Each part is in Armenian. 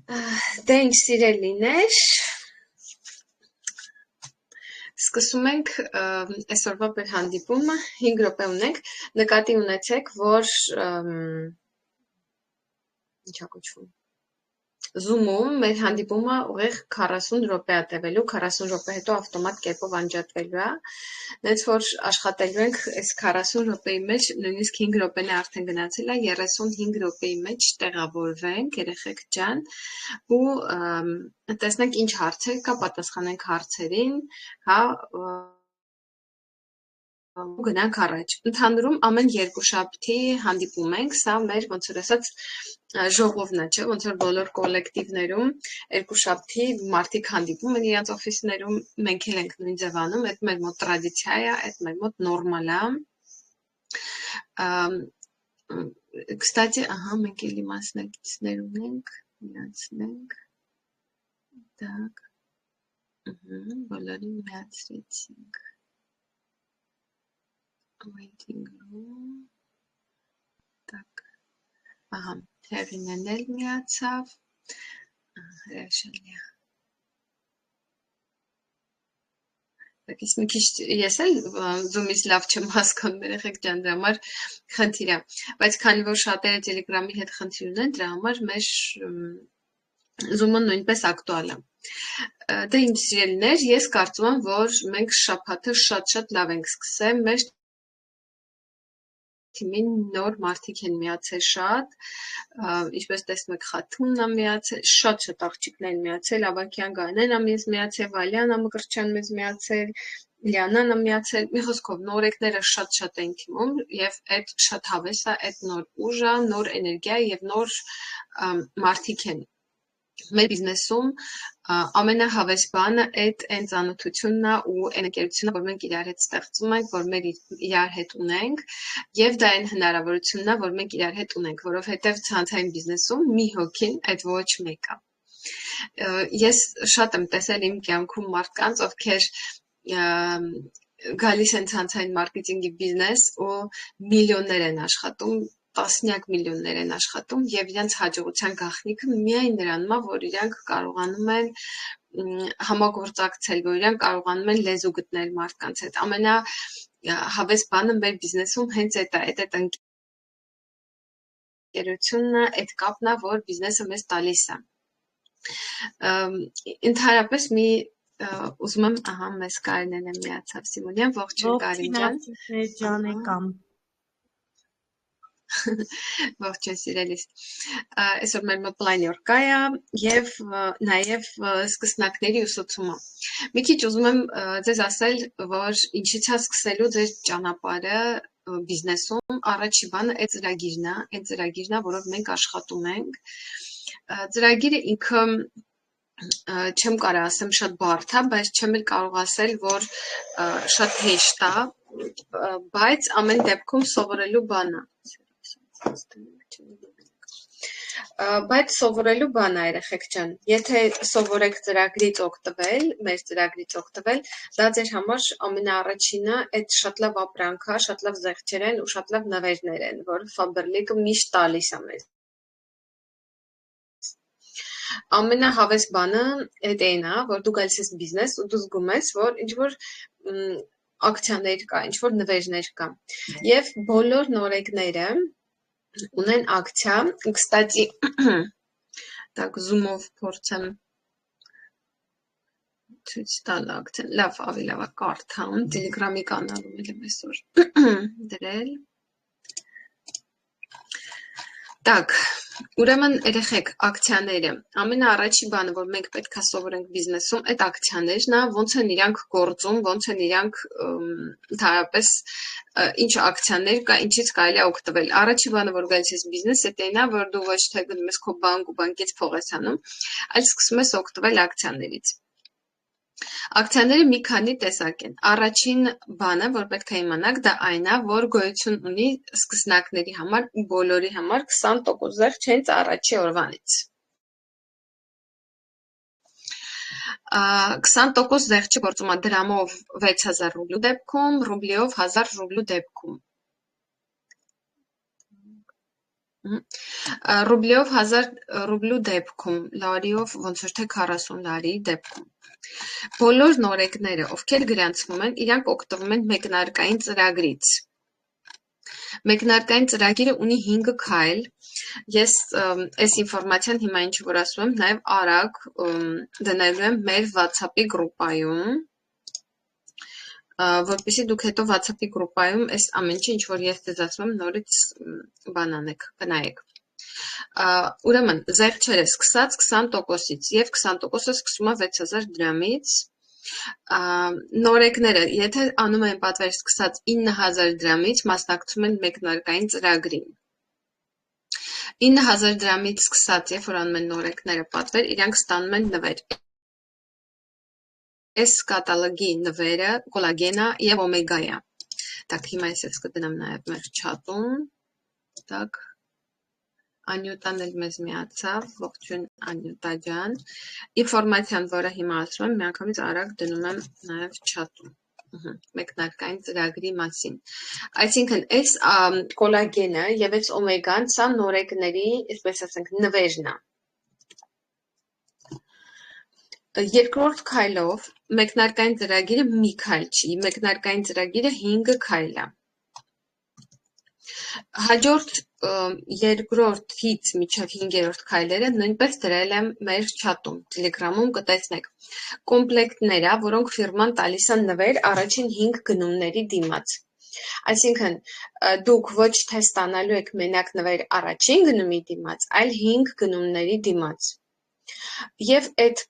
Դե ինչ սիրելիներ, սկսում ենք այսօրվա մեր հանդիպումը 5 րոպե ունենք, նկատի ունեցեք, որ ինչա կոչվում Zoom-ում մեր հանդիպումը ուղիղ 40 րոպե է տևելու, 40 րոպե հետո ավտոմատ կերպով անջատվելու է, նենց որ աշխատելու ենք այս 40 րոպեի մեջ, նույնիսկ 5 րոպեն է արդեն գնացել է, 35 րոպեի մեջ տեղավորվենք, երեխեք ջան, ու տեսնենք ինչ հարցեր կա, պատասխանենք հարցերին, հա, ու գնանք առաջ։ Ընդհանուրում ամեն երկուշաբթի հանդիպում ենք, սա մեր ոնց որ ասած ժողովն է, չէ՞, ոնց որ բոլոր կոլեկտիվներում երկուշաբթի մարդիկ հանդիպում են իրենց օֆիսներում, մենք էլ ենք նույն ձևանում, այդ մեր մոտ տրադիցիա է, այդ մեր մոտ նորմալ է։ Կստատի, ահա, մենք էլի մասնակիցներ ունենք, միացնենք, տակ, բոլորին միացրեցինք։ Waiting room, так, ահա, Հեղինեն էլ միացավ, հրաշալի է։ Ես մի քիչ, ես էլ Zoom-ից լավ չեմ հասկանում, երեխեք ջան, դրա համար խնդիր է, բայց քանի որ շատերը Telegram-ի հետ խնդիր ունեն, դրա համար մեր Zoom-ը նույնպես ակտուալ է։ Դե ինչ սիրելիներ, ես կարծում եմ, որ մենք շաբաթը շատ լավ ենք սկսել, մեր թիմին նոր մարդիկ են միացել շատ, ինչպես տեսնում եք Խաթունն է միացել, շատ աղջիկներ են միացել, Ավակյան Գայանեն է մեզ միացել, Վալյանը Մկրտչյան մեզ միացել, Լիանան է միացել, մի խոսքով նորեկները շատ են թիմում եւ այդ շատ հավես է, այդ նոր ուժ է, նոր էներգիա եւ նոր մարդիկ են։ Մեր բիզնեսում ամենահավես բանը այդ այն ծանոթությունն է ու այն ընկերությունն է, որ մենք իրար հետ ստեղծում ենք, որ մեր իրար հետ ունենք, եւ դա այն հնարավորությունն է, որ մենք իրար հետ ունենք, որովհետեւ ցանցային բիզնեսում մի հոգին այդ ոչ մեկը։ Ես շատ եմ տեսել իմ կյանքում մարդկանց, ովքեր գալիս են ցանցային մարքեթինգի բիզնես ու միլիոններ են աշխատում, տասնյակ միլիոններ են աշխատում եւ իրենց հաջողության գաղտնիքը միայն նրանում է, որ իրանք կարողանում են համագործակցել, որ իրանք կարողանում են լեզու գտնել մարդկանց հետ։ Ամենահավես բանը մեր բիզնեսում հենց այդ է, այդ ընկերությունն է, այդ կապն է, որ բիզնեսը մեզ տալիս է։ Ընդհանրապես մի ուզում եմ, ահա, մեզ Կարինեն է միացավ Սիմոնյան, ողջույն Կարին ջան։ Ողջույն սիրելիս, այսօր մեր մոտ պլանյոր կա եւ նաեւ սկսնակների ուսուցումը։ Մի քիչ ուզում եմ ձեզ ասել, որ ինչից է սկսելու ձեր ճանապարհը բիզնեսում, առաջի բանը այդ ծրագիրն է, որով մենք աշխատում ենք։ Ծրագիրը ինքը չեմ կարող ասեմ շատ բարդ է, բայց չեմ էլ կարող ասել, որ շատ հեշտ է, բայց ամեն դեպքում սովորելու բան է։ Բայց սովորելու բան է, երեխեք ջան, եթե սովորեք ծրագրից օգտվել, մեր ծրագրից օգտվել, դա ձեր համար ամենաառաջինը այդ շատ լավ ապրանքը, շատ լավ զեղչեր են ու շատ լավ նվերներ են, որ Faberlic-ը միշտ տալիս է մեզ։ Ամենահավես բանը այդ այն է, որ դու գալիս ես բիզնես ու դու զգում ես, որ ինչ-որ ակցիաներ կա, ինչ-որ նվերներ կա։ Եվ բոլոր նորեկները ունեն ակցիա, կստատի, так, Zoom-ով փորձեմ ցույց տալ ակցիան, լավ, ավելի լավ է կարդամ, Telegram-ի կանալում եմ այսօր դրել։ Так, ուրեմն երեխեք, ակցիաները, ամենաառաջի բանը, որ մենք պետք է սովորենք բիզնեսում, այդ ակցիաներն է, ոնց են իրանք գործում, ոնց են իրանք ընդհանրապես ինչ ակցիաներ կա, ինչից կարելի է օգտվել։ Առաջի բանը, որ գալիս ես բիզնես, այդ այնա, որ դու ոչ թե գնում ես քո բանկ ու բանկից փող ես անում, այլ սկսում ես օգտվել ակցիաներից։ Ակցիաները մի քանի տեսակ են։ Առաջին բանը, որ պետք է իմանաք, դա այն է, որ գոյություն ունի սկսնակների համար ու բոլորի համար 20% զեղչ հենց առաջի օրվանից։ 20% զեղչը գործում է դրամով 6000 ռուբլու դեպքում, ռուբլիով 1000 ռուբլու դեպքում։ Ռուբլիով 1000 ռուբլու դեպքում, լարիով ոնց որ թե 40 լարի դեպքում։ Բոլոր նորեկները, ովքեր գրանցվում են, իրանք օգտվում են մեկնարկային ծրագրից։ Մեկնարկային ծրագիրը ունի 5 քայլ։ Ես այս ինֆորմացիան հիմա ինչ որ ասում եմ, նաև արագ դնելու եմ մեր WhatsApp-ի գրուպայում, որպեսզի դուք հետո WhatsApp-ի գրուպայում այս ամեն ինչ որ ես ձեզ ասում եմ, նորից բանանեք, գնայեք։ Ուրեմն, զեղչերը սկսած 20%-ից եւ 20%-ը սկսում է 6000 դրամից։ Նորեկները, եթե անում են պատվեր սկսած 9000 դրամից, մասնակցում են մեկնարկային ծրագրին։ 9000 դրամից սկսած, երբ որ անում են նորեկները պատվեր, իրանք ստանում են նվեր։ Այս կատալոգի նվերը կոլագենա եւ օմեգայա։ Так, հիմա ես կդնեմ նաեւ մեր չաթում։ Так, Անյուտան էլ մեզ միացավ, ողջույն Անյուտա ջան։ Ինֆորմացիան, որը հիմա ասում եմ, միանգամից արագ դնում եմ նաեւ չաթում։ Մեկնարկային ծրագրի մասին։ Այսինքն, այս կոլագենը եւ այս օմեգան սա նորեկների, այսպես ասենք, նվերն է։ Երկրորդ քայլով մեկնարկային ծրագիրը մի քայլ չի, մեկնարկային ծրագիրը 5 քայլ է։ Հաջորդ երկրորդից մինչև 5-րդ քայլերը նույնպես դրել եմ մեր չաթում, Telegram-ում կտեսնեք։ Կոմպլեկտներ է, որոնք ֆիրման տալիս են նվեր առաջին 5 գնումների դիմաց։ Այսինքն, դուք ոչ թե ստանալու եք մենակ նվեր առաջին գնումի դիմաց, այլ 5 գնումների դիմաց։ Եվ այդ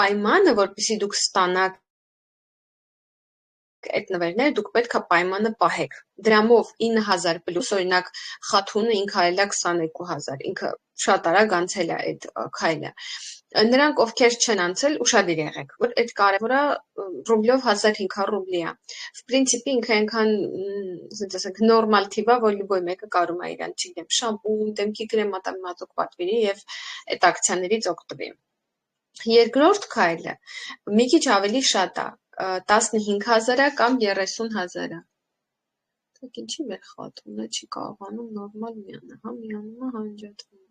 պայմանը, որպեսզի դուք ստանաք այդ նվերները, դուք պետք է պայմանը պահեք։ Դրամով 9000 պլյուս, օրինակ խաթունը ինքը այլ է 22000, ինքը շատ արագ անցել է այդ քայլը։ Նրանք, ովքեր չեն անցել, ուշադիր եղեք, որ այդ կարևորը ռուբլով 1500 ռուբլի է։ В принципе, ինքը այնքան, ասենք ասենք, նորմալ թիվ է, որ լույս մեկը կարում է իրան, չգիտեմ, շամպուն, դեմքի կրեմ մատակ պատվիրի եւ այդ ակցիաներից օգտվի։ Երկրորդ քայլը մի քիչ ավելի շատ է, 15000-ը կամ 30000-ը։ Так ինչի մեր խաթունը չի կարողանում նորմալ միանա, հա միանում է, հանջատվում։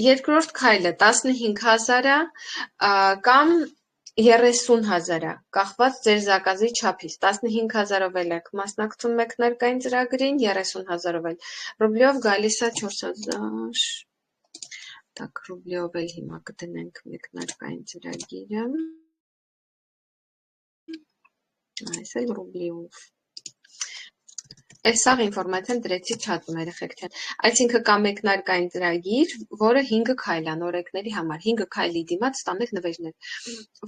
Երկրորդ քայլը 15000-ը կամ 30000-ը, կախված ձեր զակազի չափից, 15000-ով էլ եք մասնակցում մեկնարկային ծրագրին, 30000-ով էլ, ռուբլիով գալիս է 4000, так, ռուբլիով էլ հիմա կդնենք մեկնարկային ծրագիրը, այս էլ ռուբլիով, Այս սաղ ինվորմացիան դրեցի չատում երեխեք չեն, այսինքը կա մեկնարկային ծրագիր, որը 5 քայլ է նորեկների համար, 5 քայլի դիմաց ստանեք նվերներ։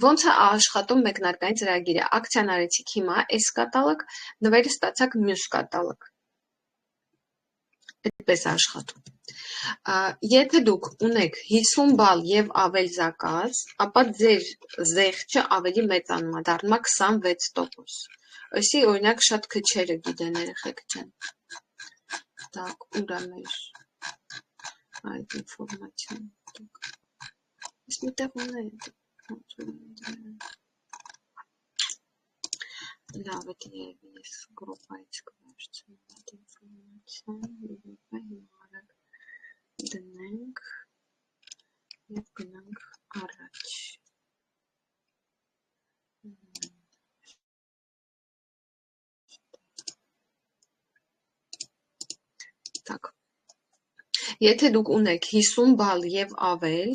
Ոնց է աշխատում մեկնարկային ծրագիրը, ակցիան արեցիք հիմա, այս կատալոգ, նվերը ստացաք մյուս կատալոգ։ Այդպես է աշխատում։ Եթե դուք ունեք 50 բալ եւ ավել զակաց, ապա ձեր զեղչը ավելի մեծանում է, դառնում է 26%։ Այսի օրինակ շատ քչերը գիտեն երեխեք չեն։ Так, ուր է մեր այդ ինֆորմացիան։ Ես միտեղ ունեմ։ Լավ է դիեվի ես գրոպայից կվերջցեմ այդ ինֆորմացիան, հիմա արագ դնենք և գնանք առաջ։ Так, եթե դուք ունեք 50 բալ եւ ավել,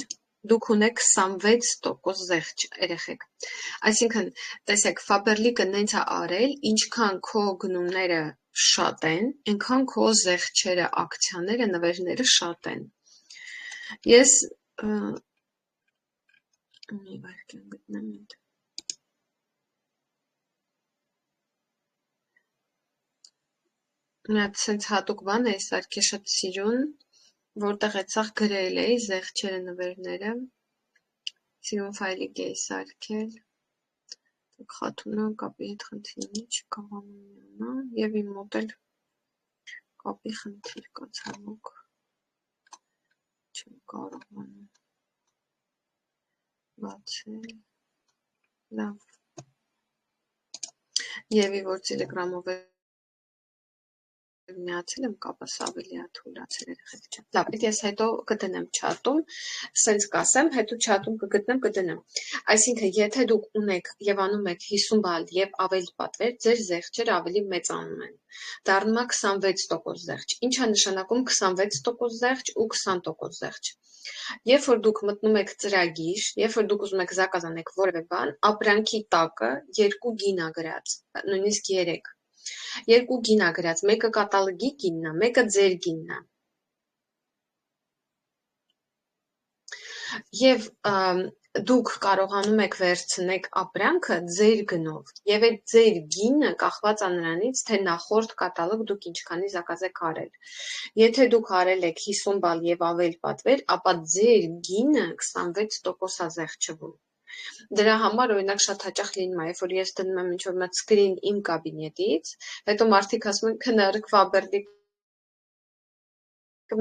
դուք ունեք 26% զեղչ երեխեք։ Այսինքն, տեսեք, Faberlic-ը նենց է արել, ինչքան քո գնումները շատ են, այնքան քո զեղչերը, ակցիաները, նվերները շատ են։ Ես մի վայրկյան գտնեմ այդ։ Մի հատ սենց հատուկ բան է, սարքի շատ սիրուն, որտեղ այդ սաղ գրել էի, զեղչերը նվերները, սիրուն ֆայլիկ էի սարքել, խաթունը կապի հետ խնդիր ունի, չկարողանում միանա, և իմ մոտ էլ կապի խնդիր կա ցավոք, չեմ կարողանում բացել, լավ, եվի որ Telegram-ով միացել եմ կապս ավելի է թուլացել երեխեք ջան։ Լավ, այդ ես հետո կդնեմ չաթում, սենց կասեմ, հետո չաթում կգտնեմ։ Այսինքն, եթե դուք ունեք եւ անում եք 50 բալ եւ ավելի պատվեր, ձեր զեղչերը ավելի մեծանում են։ Դառնում է 26% զեղչ։ Ինչ է նշանակում 26% զեղչ ու 20% զեղչ։ Երբ որ դուք մտնում եք ծրագիր, երբ որ դուք ուզում եք զակազ անեք որևէ բան, ապրանքի տակը 2 գին է գրած, նույնիսկ 3 2 գին է գրած, մեկը կատալոգի գինն է, մեկը ձեր գինն է։ Եվ դուք կարողանում եք վերցնեք ապրանքը ձեր գնով, եւ այդ ձեր գինը կախված է նրանից, թե նախորդ կատալոգ դուք ինչքանի զակազ եք արել։ Եթե դուք արել եք 50 բալ եւ ավել պատվեր, ապա ձեր գինը 26% է զեղչվում։ Դրա համար օրինակ շատ հաճախ լինում է, երբ որ ես դնում եմ ինչ-որ մի սկրին իմ կաբինետից, հետո մարդիկ ասում են քնարք Ֆաբերլիկ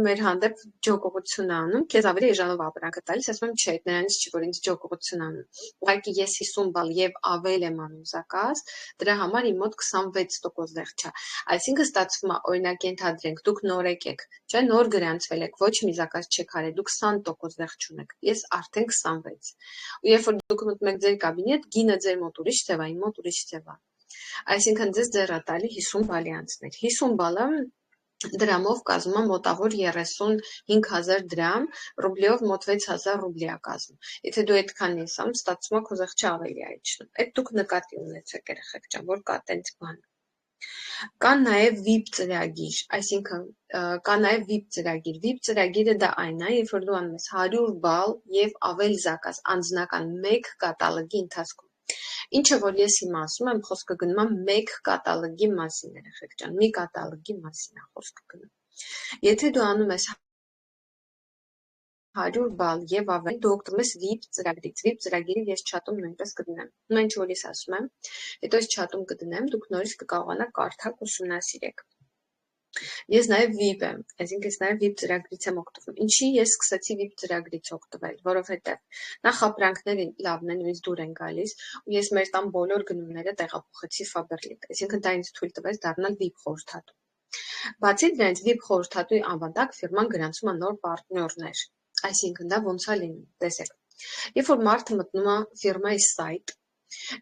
մեր հանդեպ ջոկողություն անում, քեզ ավելի էժանով ապրանքը տալիս, ասում եմ չէ, նրանից չի, որ ինձ ջոկողություն անում։ Ուղղակի ես 50 բալ եւ ավել եմ անում զակազ, դրա համար իմ մոտ 26% զեղչ է։ Այսինքն ստացվում է, օրինակ ենթադրենք, դուք նոր եկեք, չէ, նոր գրանցվել եք, ոչ մի զակազ չեք արել, դուք 20% զեղչ ունեք, ես արդեն 26։ Ու երբ որ դուք մտնում եք ձեր կաբինետ, գինը ձեր մոտ ուրիշ ձև է, իմ մոտ ուրիշ ձև է։ Այսինքն ձեզ ձեռ է տալի 50 բալի անցնել։ 50 բալը դրամով կազմում է մոտավոր 35,000 դրամ, ռուբլիով մոտ 6,000 ռուբլի է կազմում։ Եթե դու այդքան ես անում, ստացվում է քո զեղչը ավելի է իջնում։ Այդ դուք նկատի ունեցեք երեխեք ջան, որ կա տենց բան։ Կա նաև VIP ծրագիր, այսինքն կա նաև VIP ծրագիր։ VIP ծրագիրը դա այն է, երբ որ դու անում ես 100 բալ եւ ավել զակազ անձնական 1 կատալոգի ընթացքում։ Ինչը որ ես հիմա ասում եմ, խոսքը գնում է մեկ կատալոգի մասին, երեխեք ջան, մի կատալոգի մասին է խոսքը գնում։ Եթե դու անում ես 100 բալ եւ ավել, դու օգտվում ես VIP ծրագրից։ VIP ծրագիրը ես չաթում նույնպես կդնեմ։ Նա ինչ որ ես ասում եմ, հետո ես չաթում կդնեմ, դուք նորից կկարողանաք կարդալ ուսումնասիրեք։ Ես նաև VIP եմ, այսինքն ես նաև VIP ծրագրից եմ օգտվում։ Ինչի ես սկսեցի VIP ծրագրից օգտվել, որովհետև նախ ապրանքները լավն են, ինձ դուր են գալիս, ու ես մեր տան բոլոր գնումները տեղափոխեցի Faberlic, այսինքն դա ինձ թույլ տվեց դառնալ VIP խորհրդատու։ Բացի դրանից VIP խորհրդատուի անվան տակ ֆիրման գրանցում է նոր պարտներներ, այսինքն դա ոնց է լինում, տեսեք։ Երբ որ մարդը մտնում է ֆիրմայի սայթ,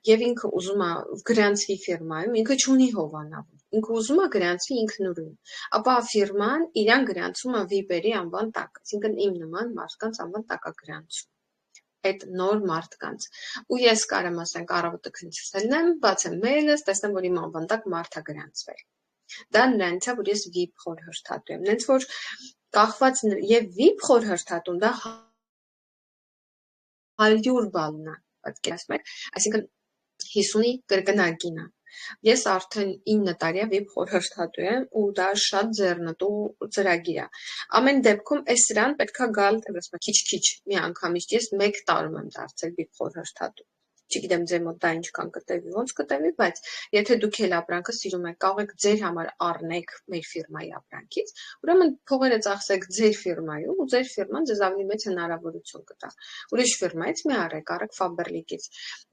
եւ ինքը ուզում է գրանցվի ֆիրմայում, ինքը չունի հովանավոր, ինքը ուզում է գրանցվի ինքնուրույն, ապա ֆիրման իրան գրանցում է VIP-երի անվան տակ, այսինքն իմ նման մարդկանց անվան տակ է գրանցում այդ նոր մարդկանց, ու ես կարեմ ասենք առավոտը քննեցել եմ, բացեմ մեյլս, տեսնեմ, որ իմ անվան տակ մարդ է գրանցվել։ Դա նրանից է, որ ես VIP խորհրդատու եմ, նենց որ կախված եւ VIP խորհրդատուն դա 100 բալն է, պատկերացնում եք, այսինքն 50-ի կրկնակին է։ Ես արդեն 9 տարի VIP խորհրդատու եմ ու դա շատ ձեռնտու ծրագիր է։ Ամեն դեպքում այս սրան պետքա գալ, քիչ-քիչ մի անգամից ես 1 տարում եմ դարձել VIP խորհրդատու։ Չգիտեմ ձեր մոտ դա ինչքան կտևի, ոնց կտևի, բայց եթե դուք էլ ապրանքը սիրում եք, կարող եք ձեր համար առնեք մեր ֆիրմայի ապրանքից, ուրեմն փողերը ծախսեք ձեր ֆիրմայում ու ձեր ֆիրման ձեզ ավելի մեծ հնարավորություն կտա։ Ուրիշ ֆիրմայից մի առեք Faberlic-ից։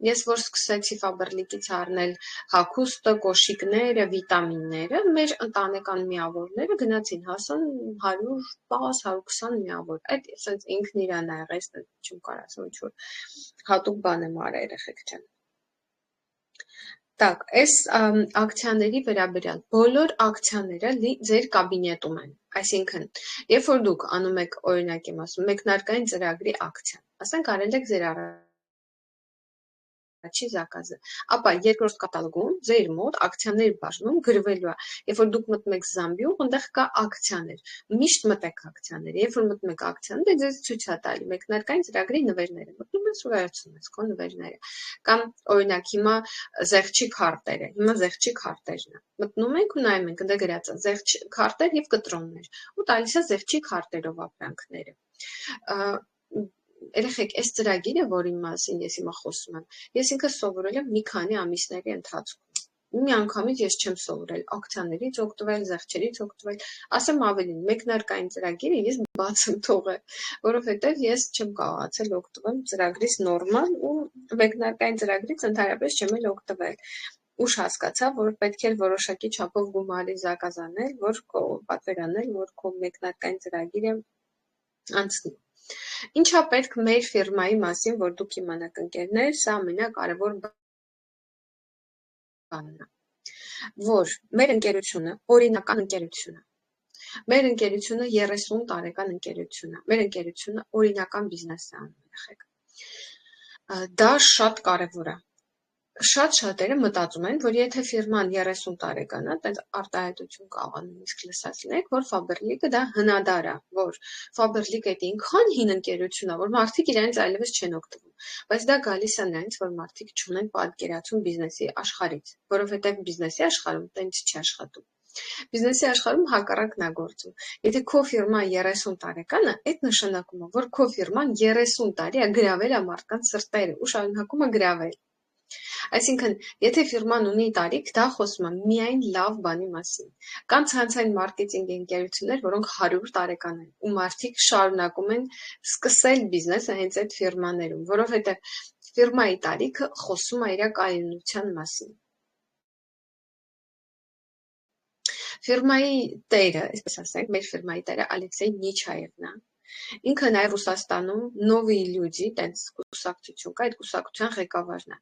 Ես որ սկսեցի Faberlic-ից առնել հագուստը, կոշիկները, վիտամինները, մեր ընտանեկան միավորները գնացին հասան 110-120 միավոր։ Այդ ասենց ինքն իրան ա եղել, չեմ կարող ասեմ ինչ որ հատուկ բան եմ արել երեխեք ջան։ Так, այս ակցիաների վերաբերյալ բոլոր ակցիաները ձեր կաբինետում են, այսինքն, երբ որ դուք անում եք, օրինակ եմ ասում, մեկնարկային ծրագրի ակցիա, ասենք արել եք ձեր առաջի զակազը, ապա երկրորդ կատալոգում ձեր մոտ ակցիաների բաժնում գրվելու է, երբ որ դուք մտնում եք Զամբիուղ, այնտեղ կա ակցիաներ, միշտ մտեք ակցիաներ, երբ որ մտնում եք ակցիաներ, ձեզ ցույց է տալի մեկնարկային ծրագրի նվերները, մտնում ես ու վերցնում ես քո նվերները, կամ օրինակ հիմա զեղչի քարտերը, հիմա զեղչի քարտերն է, մտնում եք ու նայում եք, այնտեղ գրած է զեղչի քարտեր եւ կտրոններ, ու տալիս է զեղչի քարտերով ապրանքները։ Երեխեք, այս ծրագիրը, որի մասին ես հիմա խոսում եմ, ես ինքս սովորել եմ մի քանի ամիսների ընթացքում։ Մի անգամից ես չեմ սովորել ակցիաներից օգտվել, զեղչերից օգտվել, ասեմ ավելին, մեկնարկային ծրագիրը ես բաց եմ թողել, որովհետև ես չեմ կարողացել օգտվել ծրագրից նորմալ ու մեկնարկային ծրագրից ընդհանրապես չեմ էլ օգտվել։ ուշ հասկացա, որ պետք է որոշակի չափով գումարի զակազ անել, որ պատվերանել, որ քո մեկնարկային ծրագիրը անցնի։ Ինչա պետք մեր ֆիրմայի մասին, որ դուք իմանաք ընկերներ, սա ամենակարևոր բանն է, որ մեր ընկերությունը օրինական ընկերություն է։ Մեր ընկերությունը 30 տարեկան ընկերություն է։ Մեր ընկերությունը օրինական բիզնես է անում երեխեք։ Դա շատ կարևոր է։ Շատ շատերը մտածում են, որ եթե ֆիրման 30 տարեկան է, այլ արտահայտություն կարող նույնիսկ լսած լինեք, որ Faberlic-ը դա հնադար է, որ Faberlic-ը այնքան հին ընկերություն է, որ մարդիկ իրենց այլևս չեն օգտվում։ Բայց դա գալիս է նրանից, որ մարդիկ չունեն պատկերացում բիզնեսի աշխարհից, որովհետև բիզնեսի աշխարհում տենց չի աշխատում։ Բիզնեսի աշխարհում հակառակն է գործում։ Եթե քո ֆիրման 30 տարեկան է, այդ նշանակում է, որ քո ֆիրման 30 տարի է գրավել է մարդկանց սրտերը ու շարունակում է գրավել։ Այսինքն, եթե ֆիրման ունի տարիք, դա խոսում է միայն լավ բանի մասին։ Կան ցանցային մարքեթինգ ընկերություններ, որոնք 100 տարեկան են, ու մարդիկ շարունակում են սկսել բիզնեսը հենց այդ ֆիրմաներում, որովհետև ֆիրմայի տարիքը խոսում է իր կայունության մասին։ Ֆիրմայի տերը, այսպես ասենք, մեր ֆիրմայի տերը Ալեքսեյ Նիչաևն է։ Ինքը նաև Ռուսաստանում Նովի Լյուդի, տենց կուսակցություն կա, այդ կուսակցության ղեկավարն է։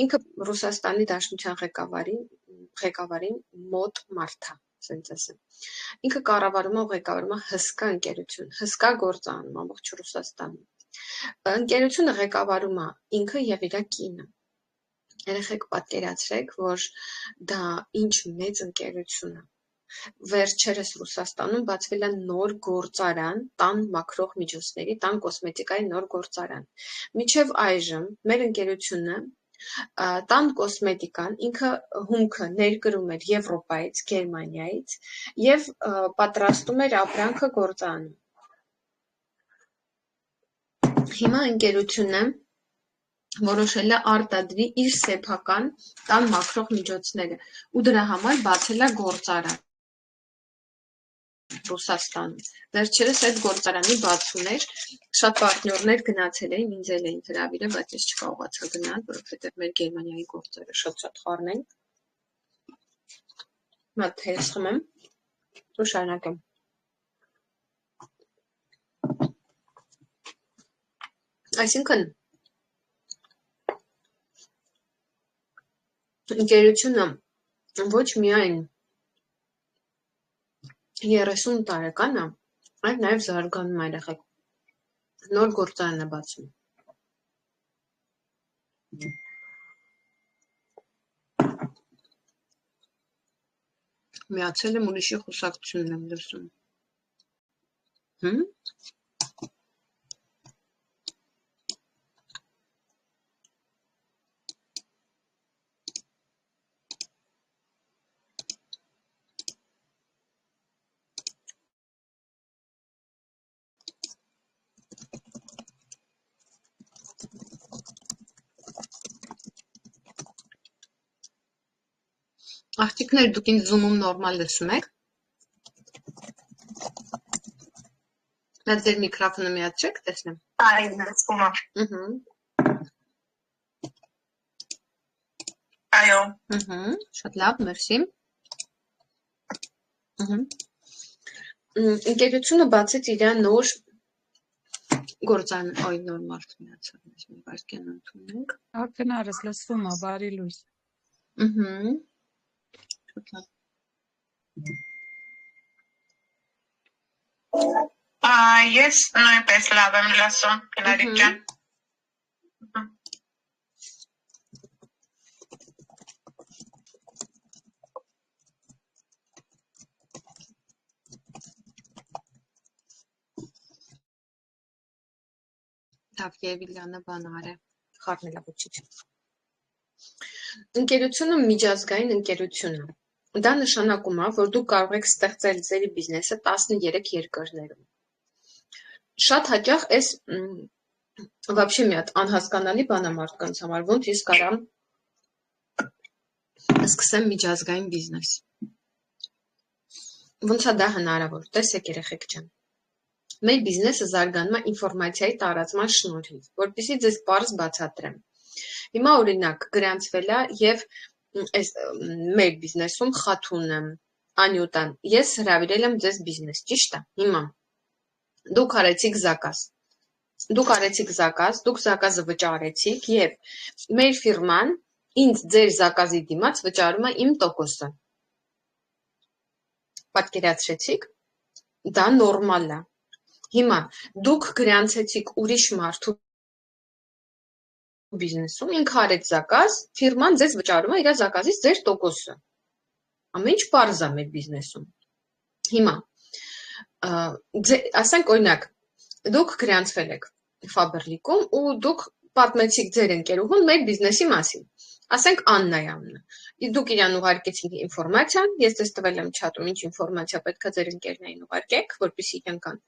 Ինքը Ռուսաստանի Դաշնության ղեկավարին մոտ մարդ է, ասենց ասեմ։ Ինքը կառավարում է ու ղեկավարում է հսկա ընկերություն, հսկա գործ անում ամբողջ Ռուսաստանում։ Ընկերությունը ղեկավարում է ինքը եւ իր կինը։ Երեխեք պատկերացրեք, որ դա ինչ մեծ ընկերություն է։ Վերջերս Ռուսաստանում բացվել է նոր գործարան, տան մաքրող միջոցների, տան կոսմետիկայի նոր գործարան։ Մինչև այժմ մեր ընկերությունը տան կոսմետիկան ինքը հումքը ներկրում էր Եվրոպայից, Գերմանիայից եւ պատրաստում էր ապրանքը գործանում։ Հիմա ընկերությունը որոշել է արտադրի իր սեփական տան մաքրող միջոցները ու դրա համար բացել է գործարան Ռուսաստանում։ Վերջերս այդ գործարանի բացումն էր, շատ պարտներներ գնացել էին, ինձ էլ էին հրավիրել, բայց ես չկարողացա գնալ, որովհետև մեր Գերմանիայի գործերը շատ խառն են։ Մատ թեյս խմեմ ու շարունակեմ։ Այսինքն ընկերությունը ոչ միայն 30 տարեկան է, այլ նաև զարգանում է երեխեք։ Նոր գործարան է բացում։ Միացել եմ ուրիշի խոսակցությունն եմ լսում։ Աղջիկներ, դուք ինձ Zoom-ում նորմալ լսում եք։ Նա ձեր միկրոֆոնը միացրեք, տեսնեմ։ Այո, լսում եմ։ Այո։ Շատ լավ, մերսի։ Ընկերությունը բացեց իր նոր գործարան, այ նոր մարդ միացավ, mēs մի վայրկյան ընդունենք։ Ակնարս լսում է, բարի լույս։ Շատ լավ։ Ես նույնպես լավ եմ լսում, Գնարիկ ջան։ Լավ, Եվիլյանը բանար է, խառնել է ոչինչ։ Ընկերությունը միջազգային ընկերություն է։ Դա նշանակում է, որ դուք կարող եք ստեղծել ձեր բիզնեսը 13 երկրներում։ Շատ հաճախ էս вообще մի հատ անհասկանալի բան է մարդկանց համար, ոնց ես կարամ սկսեմ միջազգային բիզնես։ Ոնց է դա հնարավոր, տեսեք երեխեք ջան։ Մեր բիզնեսը զարգանում է ինֆորմացիայի տարածման շնորհիվ, որպեսզի ձեզ պարզ բացատրեմ։ Հիմա օրինակ գրանցվել է եւ այս մեր բիզնեսում խաթունը, Անյուտան, ես հրավիրել եմ ձեզ բիզնես, ճիշտ է, հիմա դուք արեցիք զակազ, դուք զակազը վճարեցիք եւ մեր ֆիրման ինձ ձեր զակազի դիմաց վճարում է իմ տոկոսը, պատկերացրեցիք, դա նորմալ է, հիմա դուք գրանցեցիք ուրիշ մարդու բիզնեսում, ինքը արեց զակազ, ֆիրման ձեզ վճարում է իր զակազից ձեր տոկոսը, ամեն ինչ պարզ է մեր բիզնեսում, հիմա, ասենք օրինակ, դուք գրանցվել եք Faberlic-ում ու դուք պատմեցիք ձեր ընկերուհուն մեր բիզնեսի մասին, ասենք Աննայի անունը, դուք իրան ուղարկեցիք ինֆորմացիան, ես ձեզ տվել եմ չաթում, ինչ ինֆորմացիա պետք է ձեր ընկերներին ուղարկեք, որպեսզի իրենք կան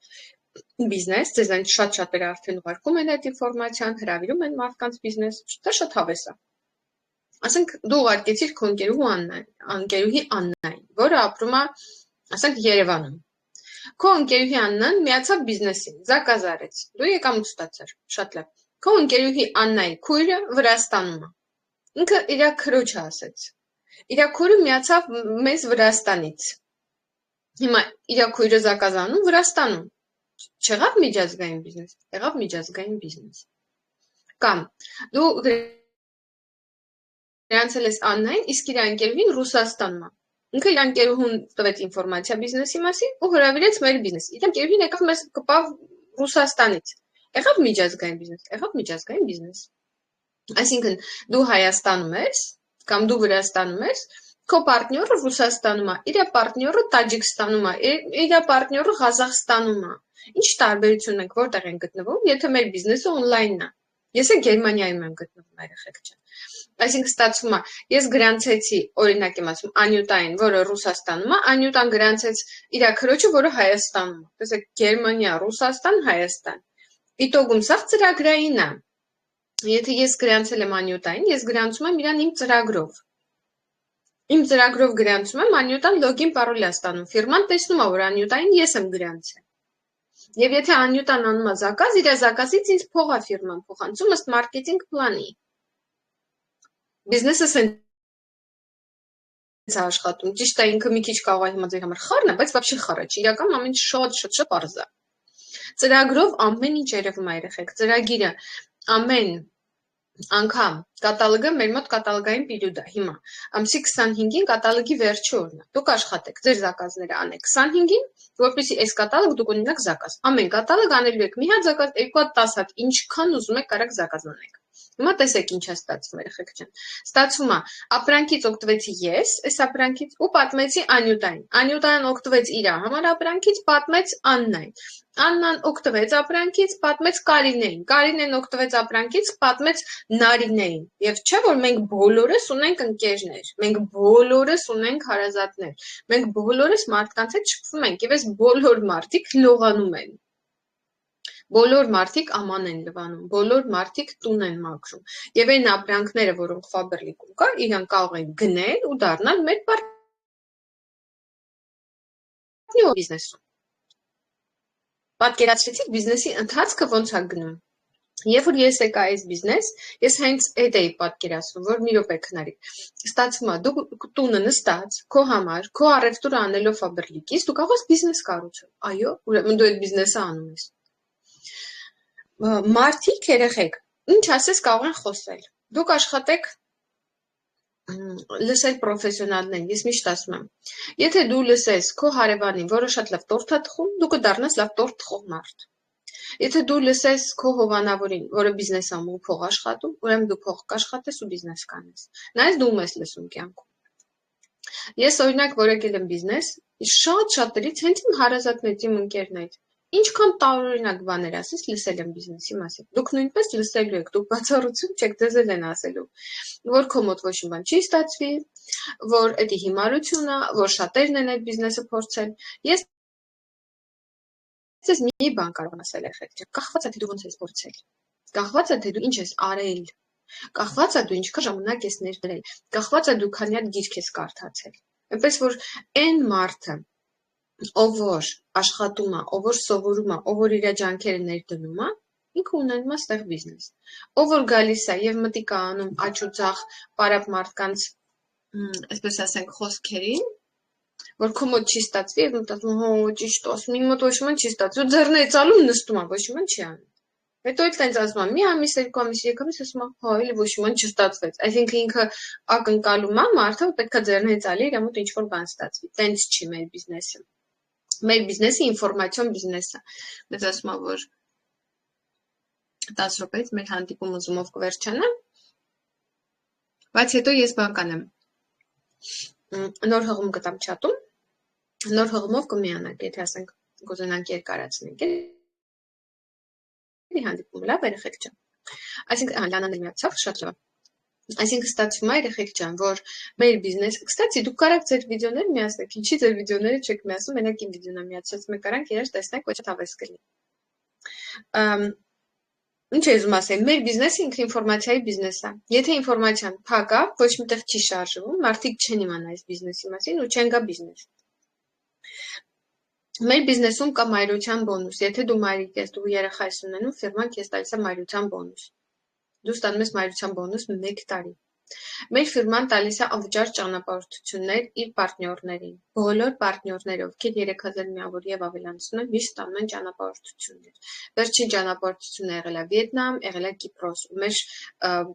բիզնես, ձեզ այն շատ-շատերը արդեն ուղարկում են այդ ինֆորմացիան, հրավիրում են մարդկանց բիզնես, դա շատ հավես է, ասենք դու ուղարկեցիր քո ընկերուհի Աննային, որը ապրում է, ասենք Երևանում, քո ընկերուհի Աննան միացավ բիզնեսին, զակազ արեց, դու եկամուտ ստացար, շատ լավ, քո ընկերուհի Աննայի քույրը Վրաստանում է, ինքը իր քրոջը ասեց, իր քույրը միացավ մեզ Վրաստանից, հիմա իր քույրը զակազ անում Վրաստանում, չեղավ միջազգային բիզնես, եղավ միջազգային բիզնես, կամ դու գրանցել ես Աննային, իսկ իր ընկերուհին Ռուսաստանում է, ինքը իր ընկերուհուն տվեց ինֆորմացիա բիզնեսի մասին ու հրավիրեց մեր բիզնես, իր ընկերուհին եկավ մեզ կպավ Ռուսաստանից, եղավ միջազգային բիզնես, այսինքն դու Հայաստանում ես, կամ դու Վրաստանում ես, քո պարտնյորը Ռուսաստանում է, իր պարտնյորը Տաջիկստանում է, իր պարտնյորը Ղազախստանում է, ինչ տարբերություն ենք, որտեղ են գտնվում, եթե մեր բիզնեսը օնլայնն է, ես Գերմանիայում եմ գտնվում, երեխեք ջան, այսինքն ստացվում է, ես գրանցեցի, օրինակ եմ ասում, Անյուտային, որը Ռուսաստանում է, Անյուտան գրանցեց իր քրոջը, որը Հայաստանում է, տեսեք, Գերմանիա, Ռուսաստան, Հայաստան, իտոգում սա ծրագրային է, եթե ես գրանցել եմ Անյուտային, ես գրանցում եմ իրան իմ ծրագրով գրանցում եմ, Անյուտան լոգին պարոլ է ստանում, ֆիրման տեսնում է, որ Անյուտային ես եմ գրանցել, եւ եթե Անյուտան անում է զակազ, իր զակազից ինձ փող է ֆիրման փոխանցում ըստ մարքեթինգ պլանի, բիզնեսը սենց է աշխատում, ճիշտ է ինքը մի քիչ կարող է հիմա ձեր համար խառն է, բայց вообще խառը չի, իրական ամեն ինչ շատ պարզ է, ծրագրով ամեն ինչ երևում է երեխեք, ծրագիրը ամեն անգամ կատալոգը մեր մոտ կատալոգային պերիոդ է, հիմա ամսի 25-ին կատալոգի վերջի օրն է, դուք աշխատեք, ձեր զակազները անեք 25-ին, որպեսզի այս կատալոգ դուք ունենաք զակազ, ամեն կատալոգ անելու եք մի հատ զակազ, 2 հատ 10 հատ, ինչքան ուզում եք կարաք զակազ անեք, հիմա տեսեք ինչ է ստացվում երեխեք ջան, ստացվում է, ապրանքից օգտվեցի ես, այս ապրանքից ու պատմեցի Անյուտային, Անյուտան օգտվեց իր համար ապրանքից, պատմեց Աննային, Աննան օգտվեց ապրանքից, պատմեց Կարինեին, Կարինեն օգտվեց ապրանքից, պատմեց Նարինեին, եւ չէ որ մենք բոլորս ունենք ընկերներ, մենք բոլորս ունենք հարազատներ, մենք բոլորս մարդկանց հետ շփվում ենք եւ այս բոլոր մարդիկ լողանում են, բոլոր մարդիկ աման են լվանում, բոլոր մարդիկ տուն են մաքրում եւ այն ապրանքները, որոնք Faberlic-ում կա, իրանք կարող են գնել ու դառնալ մեր պարտնյոր բիզնեսում, պատկերացրեցիք բիզնեսի ընթացքը ոնց է գնում, երբ որ ես եկա այս բիզնես, ես հենց այդ էի պատկերացնում, որ մի րոպե քնարի, ստացվում է, դու տունը նստած, քո համար, քո առևտուրը անելով Faberlic-ից, դու կարող ես բիզնես կառուցել, այո, ուրեմն դու այդ բիզնեսը անում ես, մարդիկ երեխեք, ինչ ասես կարող են խոսել, դուք աշխատեք լսել պրոֆեսիոնալներին, ես միշտ ասում եմ, եթե դու լսես քո հարևանին, որը շատ լավ տորթ է թխում, դու կդառնաս լավ տորթ թխող մարդ, եթե դու լսես քո հովանավորին, որը բիզնես անում ու փող աշխատում, ուրեմն դու փող կաշխատես ու բիզնես կանես, նայես դու ում ես լսում կյանքում, ես օրինակ որ եկել եմ բիզնես, շատ-շատերից հենց իմ հարազատներից իմ ընկերներից, ինչքան տարօրինակ բաներ ասես, լսել եմ բիզնեսի մասին, դուք նույնպես լսելու եք, դուք բացառություն չեք, ձեզ էլ են ասելու, որ քո մոտ ոչ մի բան չի ստացվի, որ դա հիմարություն է, որ շատերն են այդ բիզնեսը փորձել, ես ձեզ մի բան կարող եմ ասել երեխեք, կախված է թե դու ոնց ես փորձել, կախված է թե դու ինչ ես արել, կախված է դու ինչքան ժամանակ ես ներդրել, կախված է դու քանի հատ գիրք ես կարդացել, այնպես որ այն մարդը, ով որ աշխատում է, ով որ սովորում է, ով որ իր ջանքերը ներդնում է, ինքը ունենում է ստեղ բիզնես, ով որ գալիս է եւ մտիկ է անում աճ ու ձախ պարապ մարդկանց այսպես ասենք խոսքերին, որ քո մոտ չի ստացվի, եւ մտածում հո ճիշտ ասում, իմ մոտ ոչ ոք չի ստացվում, ձեռներից ալում նստում, ոչ ոք չի անում։ Հետո էլ տենց ասում, մի ամիս, երկու ամիս, երեք ամիս ասում, հո էլի ոչ ոք չստացվեց։ Այսինքն ինքը ակնկալում է մարդը, որ պետքա ձեռներից ալի, իր մոտ ինչ-որ բան ստացվի։ Տենց չի մեր բիզնեսը։ Մեր բիզնեսը ինֆորմացիոն բիզնես է։ Մեզ ասում է, որ 10 րոպեից մեր հանդիպումը Zoom-ով կվերջանա, բայց հետո ես բան կանեմ։ Նոր հղում կտամ չաթում, նոր հղումով կմիանանք, եթե ասենք կուզենանք երկարացնենք, էլի հանդիպումը լավ երեխեք ջան։ Այսինքն Լանան էլ միացավ, շատ լավ։ Այսինքն ստացվում է երեխեք ջան, որ մեր բիզնեսը, կստացի դուք կարաք ձեր վիդեոները միացնեք, ինչի ձեր վիդեոները չեք միացնում, մենակ իմ վիդեոն եմ միացած, մենք կարանք իրար տեսնենք, ոչ հավես կլինի։ Ինչ ես ուզում ասել, մեր բիզնեսը ինքը ինֆորմացիայի բիզնես է։ Եթե ինֆորմացիան փակ է, ոչ միտեղ չի շարժվում, մարդիկ չեն իմանա այս բիզնեսի մասին ու չեն գա բիզնես։ Մեր բիզնեսում կա մայրության բոնուս։ Եթե դու մայրիկ ես, դու երեխա ես ունենում, ֆիրման քեզ տալիս է մայրության բոնուս։ Դու ստանում ես մայրության բոնուս 1 տարի։ Մեր ֆիրման տալիս է անվճար ճանապարհորդություններ իր պարտներներին։ Բոլոր պարտներները, ովքեր 3000 միավոր եւ ավելանցնում են, միշտ ստանում են ճանապարհորդություններ։ Վերջին ճանապարհորդությունը եղել է Վիետնամ, եղել է Կիպրոս։ Մեր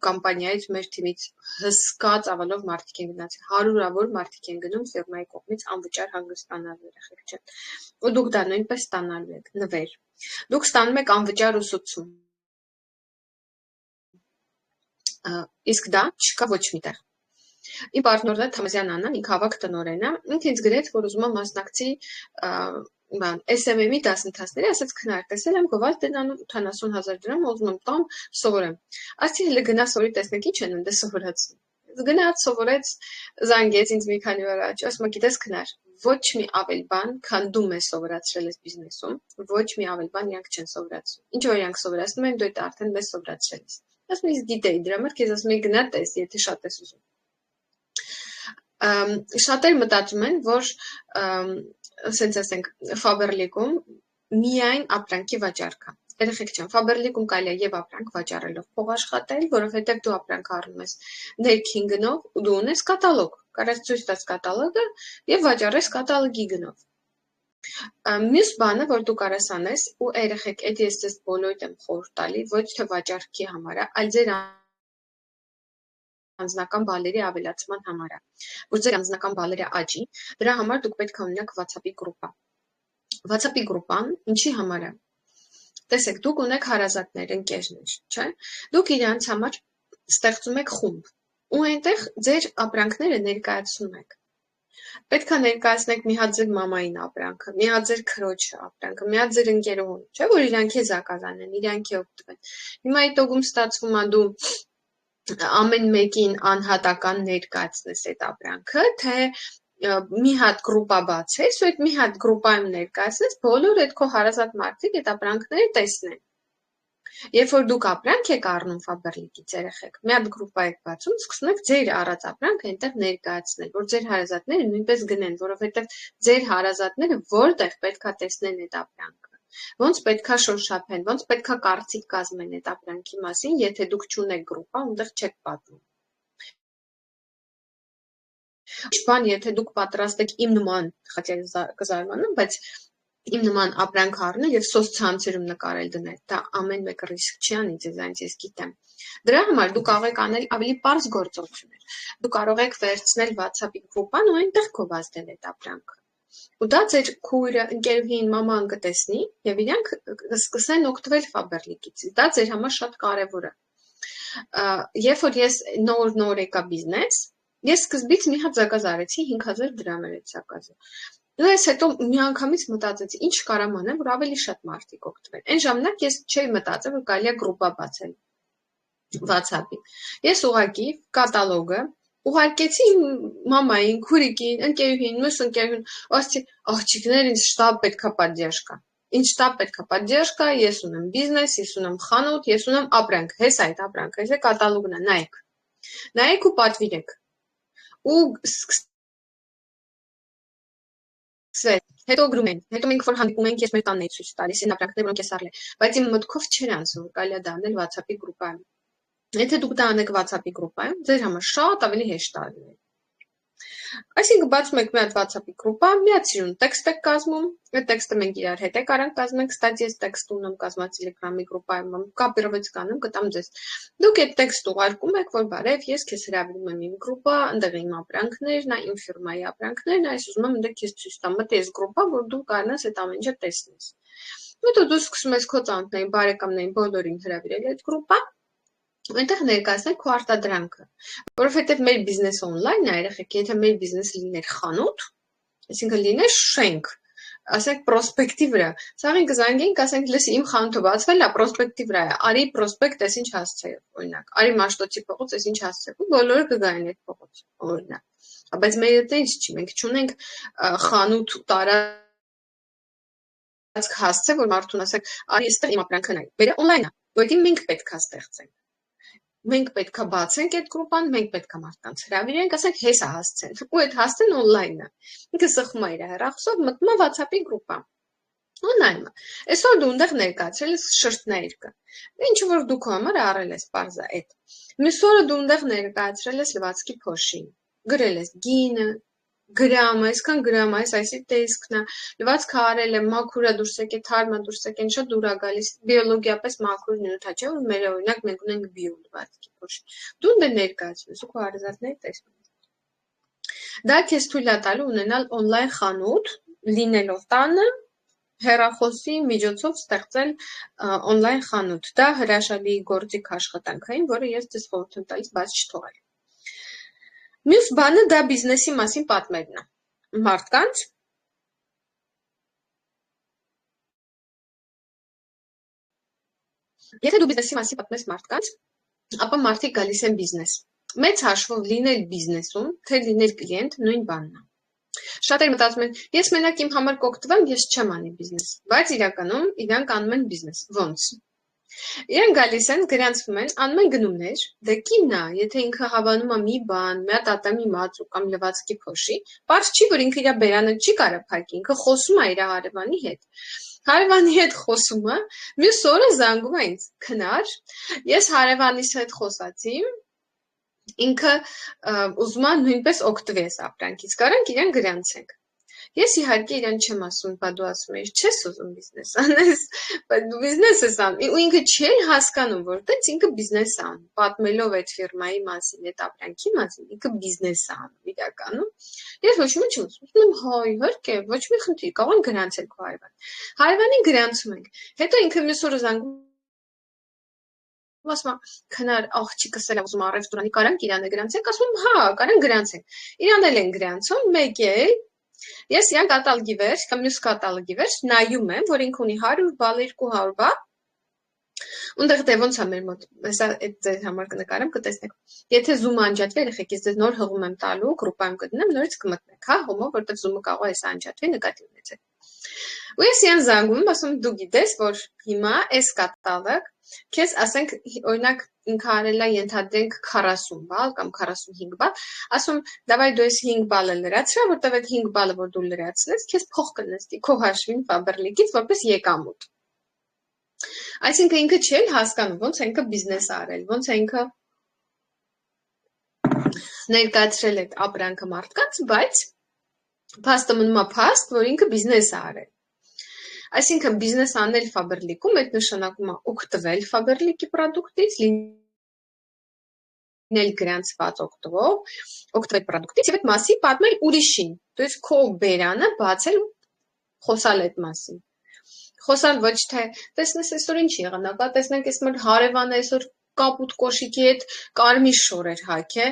կամպանիայից, մեր թիմից հսկա ծավալով մարդիկ են գնացել, հարյուրավոր մարդիկ են գնում ֆիրմայի կողմից անվճար հանգստանալու երեխեք չեն։ Ու դուք դա նույնպես ստանալու եք, նվեր։ Դուք ստանում եք անվճար ուսուցում։ Իսկ դա չկա ոչ միտեղ։ Իմ պարտներն է Թամազյան Աննան, ինքը ավագ տնօրեն է, ինքը ինձ գրեց, որ ուզում է մասնակցի SMM-ի դասընթացների, ասաց քնար, տեսել եմ գովալ տնանում 80,000 դրամ, ուզում եմ տամ, սովորեմ։ Ասի հələ գնաս սովորի տեսնեք ինչ են ընդ սովորացնում։ Գնաց սովորեց, զանգեց ինձ մի քանի օր առաջ, ասում է գիտես քնար, ոչ մի ավել բան, քան դու մեզ սովորացրել ես բիզնեսում, ոչ մի ավել բան իրանք չեն սովորացնում։ Ինչ որ իրանք սովորացնում են, դու դա արդեն մեզ սովորացրել ես։ Ասում ես գիտեի, դրա համար քեզ ասում եի գնա տես, եթե շատ ես ուզում։ Շատեր մտածում են, որ ասենց ասենք Faberlic-ում միայն ապրանքի վաճառք է։ Երեխեք ջան, Faberlic-ում կարելի է եւ ապրանք վաճառելով փող աշխատել, որովհետեւ դու ապրանք առնում ես ներքին գնով ու դու ունես կատալոգ, կարաս ցույց տաս կատալոգը եւ վաճառես կատալոգի գնով։ Մյուս բանը, որ դու կարաս անես, ու երեխեք, այդ ես ձեզ բոլորիդ եմ խորհուրդ տալի, ոչ թե վաճառքի համար, այլ ձեր անձնական բալերի ավելացման համար, որ ձեր անձնական բալերը աճի, դրա համար դուք պետք է ունենաք WhatsApp-ի գրուպա։ WhatsApp-ի գրուպան ինչի համար է։ Տեսեք, դուք ունեք հարազատներ, ընկերներ, չէ՞։ Դուք իրանց համար ստեղծում եք խումբ, ու այնտեղ ձեր ապրանքները ներկայացնում եք։ Պետք է ներկայացնեք մի հատ ձեր մամային ապրանքը, մի հատ ձեր քրոջը ապրանքը, մի հատ ձեր ընկերուհուն, չէ՞ որ իրանք է զակազանեն, իրանք է օգտվեն։ Հիմա այդ օգում ստացվում է դու ամեն մեկին անհատական ներկայացնես այդ ապրանքը, թե մի հատ գրուպա բացես, ու այդ մի հատ գրուպայում ներկայացնես, բոլոր այդ քո հարազատ մարդիկ այդ ապրանքները տեսնեն։ Երբ որ դուք ապրանք եք առնում Faberlic-ից երեխեք, մի հատ գրուպա եք բացում, սկսում եք ձեր առած ապրանքը այնտեղ ներկայացնել, որ ձեր հարազատները նույնպես գնեն, որովհետև ձեր հարազատները որտեղ պետքա տեսնեն այդ ապրանքը, ոնց պետքա շոշափեն, ոնց պետքա կարծիք կազմեն այդ ապրանքի մասին, եթե դուք չունեք գրուպա, այնտեղ չեք պատմում։ Բան, եթե դուք պատրաստ եք իմ նման, խաչի կզարմանամ, բայց իմ նման ապրանք առնել եւ սոցցանցերում նկարել դնել, դա ամեն մեկը ռիսկ չի անի, ձեզանից ես գիտեմ։ Դրա համար դուք կարող եք անել ավելի པարզ գործողություններ։ Դուք կարող եք վերցնել WhatsApp-ի գրուպան ու այնտեղ գովազդել այդ ապրանքը։ Ու դա ձեր քույրը, ընկերուհին, մաման կտեսնի եւ իրանք կսկսեն օգտվել Faberlic-ից։ Դա ձեր համար շատ կարեւոր է։ Երբ որ ես նոր եկա բիզնես, ես սկզբից մի հատ զակազ արեցի 5000 դրամ էր այդ զակազը։ Ես հետո միանգամից մտածեցի, ինչ կարամ անեմ, որ ավելի շատ մարդիկ օգտվեն։ Այն ժամանակ ես չէի մտածել, որ կարելի է գրուպա բացել WhatsApp-ի։ Ես ուղղակի կատալոգը ուղարկեցի մամային, քուրիկին, ընկերուհին, մյուս ընկերուհին, ասացի, աղջիկներ, ինձ շտապ պետքա поддержка։ Ինձ շտապ պետքա поддержка, ես ունեմ բիզնես, ես ունեմ խանութ, ես ունեմ ապրանք, հես այդ ապրանքը, հես է կատալոգն է, նայեք։ Նայեք ու պատվիրեք։ Ու հետո գրում են, հետո մենք որ հանդիպում ենք, ես մեր տանն էի ցույց տալիս, այն ապրանքները, որոնք ես առել եմ, բայց իմ մտքով չէր անցնում, որ կարելի է դա անել WhatsApp-ի գրուպայում։ Եթե դուք դա անեք WhatsApp-ի գրուպայում, ձեր համար շատ ավելի հեշտ է լինել։ Այսինքն բացում եք մի հատ WhatsApp-ի գրուպա, միած իրուն տեքստ եք կազմում, այդ տեքստը մենք իրար հետ եք արանք կազմենք, կստати ես տեքստ ունեմ կազմած Telegram-ի գրուպայում, կոպիրովից կանեմ, կտամ ձեզ։ Դուք այդ տեքստը ուղարկում եք, որ բարև, ես քեզ հրավիրում եմ իմ գրուպա, այնտեղ իմ ապրանքներն, այն իմ ֆիրմայի ապրանքներն, այս ուզում եմ այնտեղ քեզ ցույց տամ, մտի այս գրուպա, որ դու կարողանաս այդ ամեն ինչը տեսնես։ Հետո դու սկսում ես քո ծանոթներին, բարեկամներին բոլորին հրավիրել այդ գրուպա, այնտեղ ներկայացնել քո արտադրանքը, որովհետև մեր բիզնեսը on-line է, երեխեք, եթե մեր բիզնեսը լիներ խանութ, այսինքն լիներ շենք, ասենք պրոսպեկտի վրա, սաղին կզանգեինք, ասենք լսի իմ խանութը բացվել է, պրոսպեկտի վրա է, արի պրոսպեկտ էս ինչ հասցե, օրինակ, արի Մաշտոցի փողոց էս ինչ հասցե, ու բոլորը կգային այդ փողոց, օրինակ, բայց մեր դա ինչ չի, մենք չունենք խանութ տարածք հասցե, որ մարդուն ասենք, արի այստեղ իմ ապրանքը նայ, բերը on-line է, որովհետև մենք պետք է ստեղծենք։ Մենք պետք է բացենք այդ գրուպան, մենք պետք է մարդկանց հրավիրենք, ասենք հեսա հասցեն, ու այդ հասցեն on-line է։ Ինքը սխում է իր հեռախոսով, մտնում է WhatsApp-ի գրուպա։ On-line է։ Այսօր դու այնտեղ ներկայացրել ես շրթներկը։ Ինչ որ դու քո համար առել ես parza այդ։ Մյուս օրը դու այնտեղ ներկայացրել ես լվացքի փոշին։ Գրել ես գինը, գրամը, այսքան գրամ, այսի տեսքն է, լվացքը արել է, մաքուր է դուրս եկել, թարմ է դուրս եկել, շատ դուր է գալիս, բիոլոգիապես մաքուր նյութ է, չէ՞ որ մեր օրինակ մենք ունենք բիո լվացքի փոշի։ Դու դե ներկայացնում ես ու քո հարազատները տեսնում են։ Դա քեզ թույլ է տալու ունենալ on-line խանութ, լինելով տանը, հեռախոսի միջոցով ստեղծել on-line խանութ։ Դա հրաշալի գործիք աշխատանքային, որը ես ձեզ խորհուրդ եմ տալիս բաց չթողել։ Մյուս բանը դա բիզնեսի մասին պատմելն է։ Մարդկանց Եթե դու բիզնեսի մասին պատմես մարդկանց, ապա մարդիկ գալիս են բիզնես։ Մեծ հաշվով լինել բիզնեսում, թե լինել կլիենտ նույն բանն է։ Շատերը մտածում են, ես մենակ իմ համար կօգտվեմ, ես չեմ անի բիզնես, բայց իրականում իրանք անում են բիզնես։ Ոնց։ Իրենք գալիս են, գրանցվում են, անում են գնումներ, դե կինն է, եթե ինքը հավանում է մի բան, մի հատ ատամի մածու կամ լվացքի փոշի, պարզ չի, որ ինքը իր բերանը չի կարող փակի, ինքը խոսում է իր հարևանի հետ։ Հարևանի հետ խոսում է, մյուս օրը զանգում է ինձ, քնար, ես հարևանիս հետ խոսացի, ինքը ուզում է նույնպես օգտվի այս ապրանքից, կարանք իրան գրանցենք։ Ես իհարկե իրան չեմ ասում, բա դու ասում ես, չես ուզում բիզնես անես, բայց դու բիզնես ես անում, ու ինքը չի հասկանում, որ դից ինքը բիզնես է անում, պատմելով այդ ֆիրմայի մասին, այդ ապրանքի մասին, ինքը բիզնես է անում իրականում։ Ես ոչ մի չեմ ասում, հա, իհարկե, ոչ մի խնդիր, կարող ենք գրանցել քո հարևան։ Հարևանին գրանցում ենք, հետո ինքը մյուս օրը զանգում ասում քնար աղջիկս էլ ուզում առևտուրանի կարանք իրանը գրանցենք, ասում հա, կարանք գրանցենք։ Իրան էլ են գրանցում, մեկ է Ես իրան կատալոգի վերջ, կամ մյուս կատալոգի վերջ նայում եմ, որ ինք ունի 100 բալ, 200 բալ, ունդեղ դե ոնց է մեր մոտ, հեսա այդ ձեր համար կնկարեմ, կտեսնեք, եթե զումը անջատվի, երեխեք, ես ձեզ նոր հղում եմ տալու, գրուպայում կդնեմ, նորից կմտնեք, հա, հոմով, որտեղ զումը կարող է հեսա անջատվի, նկատի ունեցեք։ Ու ես իրան զանգում եմ, ասում դու գիտես, որ հիմա այս կատալոգ քեզ ասենք օրինակ ինքը արել է ենթադրենք 40 բալ կամ 45 բալ, ասում դավայ դու այս 5 բալը լրացրա, որտեղ այդ 5 բալը որ դու լրացնես, քեզ փող կնստի քո հաշվին Faberlic-ից որպես եկամուտ։ Այսինքն ինքը չի հասկանում ոնց է ինքը բիզնես արել, ոնց է ինքը ներկայացրել այդ ապրանքը մարդկանց, բայց փաստը մնում է փաստ, որ ինքը բիզնես է արել։ Այսինքն բիզնես անել Faberlic-ում, այդ նշանակում է օգտվել Faberlic-ի պրոդուկտից, լինել գրանցված օգտվել պրոդուկտից եւ այդ մասի պատմել ուրիշին։ То есть քո բերանը բացել ու խոսալ այդ մասին։ Խոսալ ոչ թե տեսնես այսօր ինչ եղանակա, տեսնենք այս մեր հարևանը այսօր կապուտ կոշիկի հետ կարմիր շորեր հագե,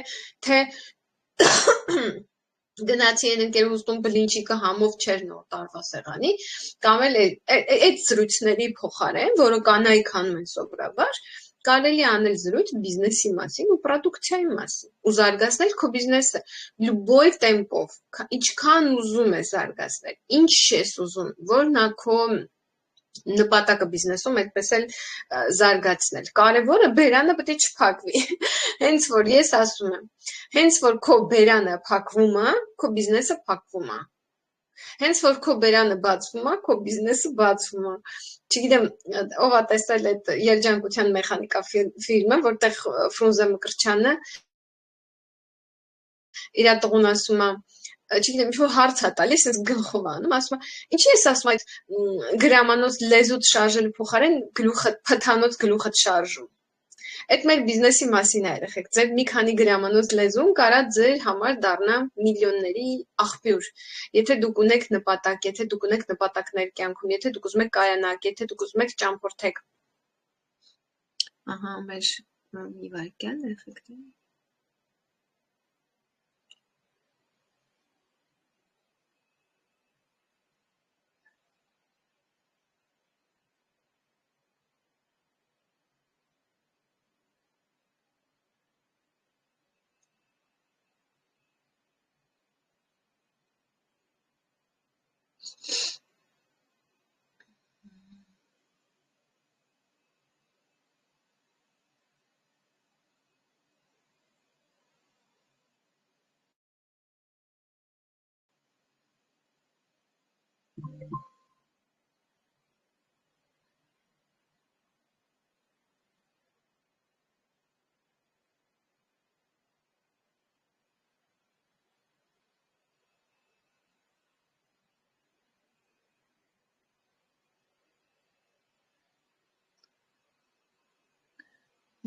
թե գնացի են ընկերուց տուն բլինչիկը համով չեր նոր տարվա սեղանի, կամ էլ այդ զրույցների փոխարեն, որը կանայք անում են սովորաբար, կարելի անել զրույց բիզնեսի մասին ու պրոդուկցիայի մասին, ու զարգացնել քո բիզնեսը լյուբոյ տեմպով, ինչքան ուզում ես զարգացնել, ինչ ես ուզում, որն է քո նպատակը բիզնեսում այդպես էլ զարգացնել։ Կարևորը բերանը պետք է չփակվի։ Հենց որ ես ասում եմ, հենց որ քո բերանը փակվում է, քո բիզնեսը փակվում է։ Հենց որ քո բերանը բացվում է, քո բիզնեսը բացվում է։ Չգիտեմ, ով է տեսել այդ երջանկության մեխանիկա ֆիլմը, որտեղ Ֆրունզե Մկրտչյանը իր տղուն ասում է չգիտեմ, ինչ-որ հարց է տալիս, այս գլխով անում, ասում է, ինչի՞ ես ասում այդ գրամանոց լեզուդ շարժելու փոխարեն փթանոց գլուխդ շարժում։ Այդ մեր բիզնեսի մասին է, երեխեք, ձեր մի քանի գրամանոց լեզուն կարա ձեր համար դառնա միլիոնների աղբյուր։ Եթե դուք ունեք նպատակ, եթե դուք ունեք նպատակներ կյանքում, եթե դուք ուզում եք կայանալ, եթե դուք ուզում եք ճամփորդեք։ Ահա, մեր մի վայրկյան, երեխեք։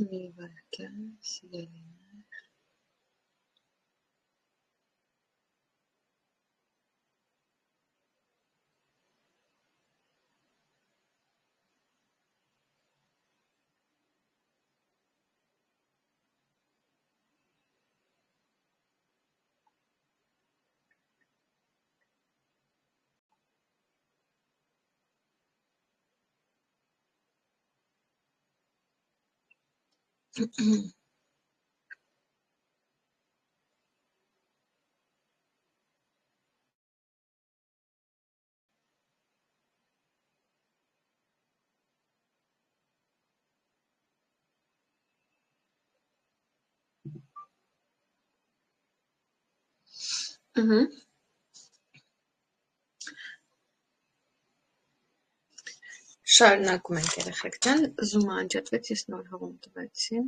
Մի վայրկյան, սիրելիներ։ Շարունակում ենք, երեխեք ջան, Zoom-ը անջատվեց, ես նոր հղում տվեցի։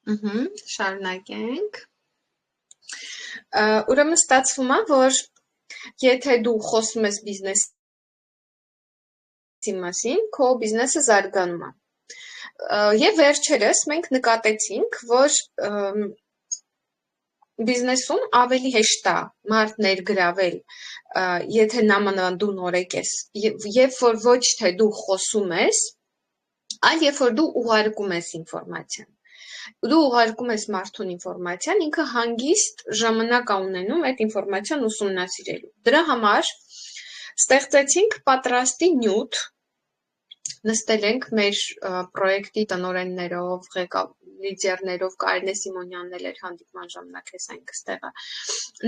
Շարունակենք։ Ուրեմն ստացվում է, որ եթե դու խոսում ես բիզնեսի մասին, քո բիզնեսը զարգանում է։ Եվ վերջերս մենք նկատեցինք, որ բիզնեսում ավելի հեշտ է մարդ ներգրավել, եթե նամանավան դու նորեկ ես, երբ որ ոչ թե դու խոսում ես, այլ երբ որ դու ուղարկում ես ինֆորմացիան։ Դու ուղարկում ես մարդուն ինֆորմացիան, ինքը հանգիստ ժամանակ է ունենում այդ ինֆորմացիան ուսումնասիրելու։ Դրա համար ստեղծեցինք պատրաստի նյութ, նստել ենք մեր պրոյեկտի տնօրեններով, լիդերներով, Կարինե Սիմոնյանն էլ էր հանդիպման ժամանակ հես այնտեղը,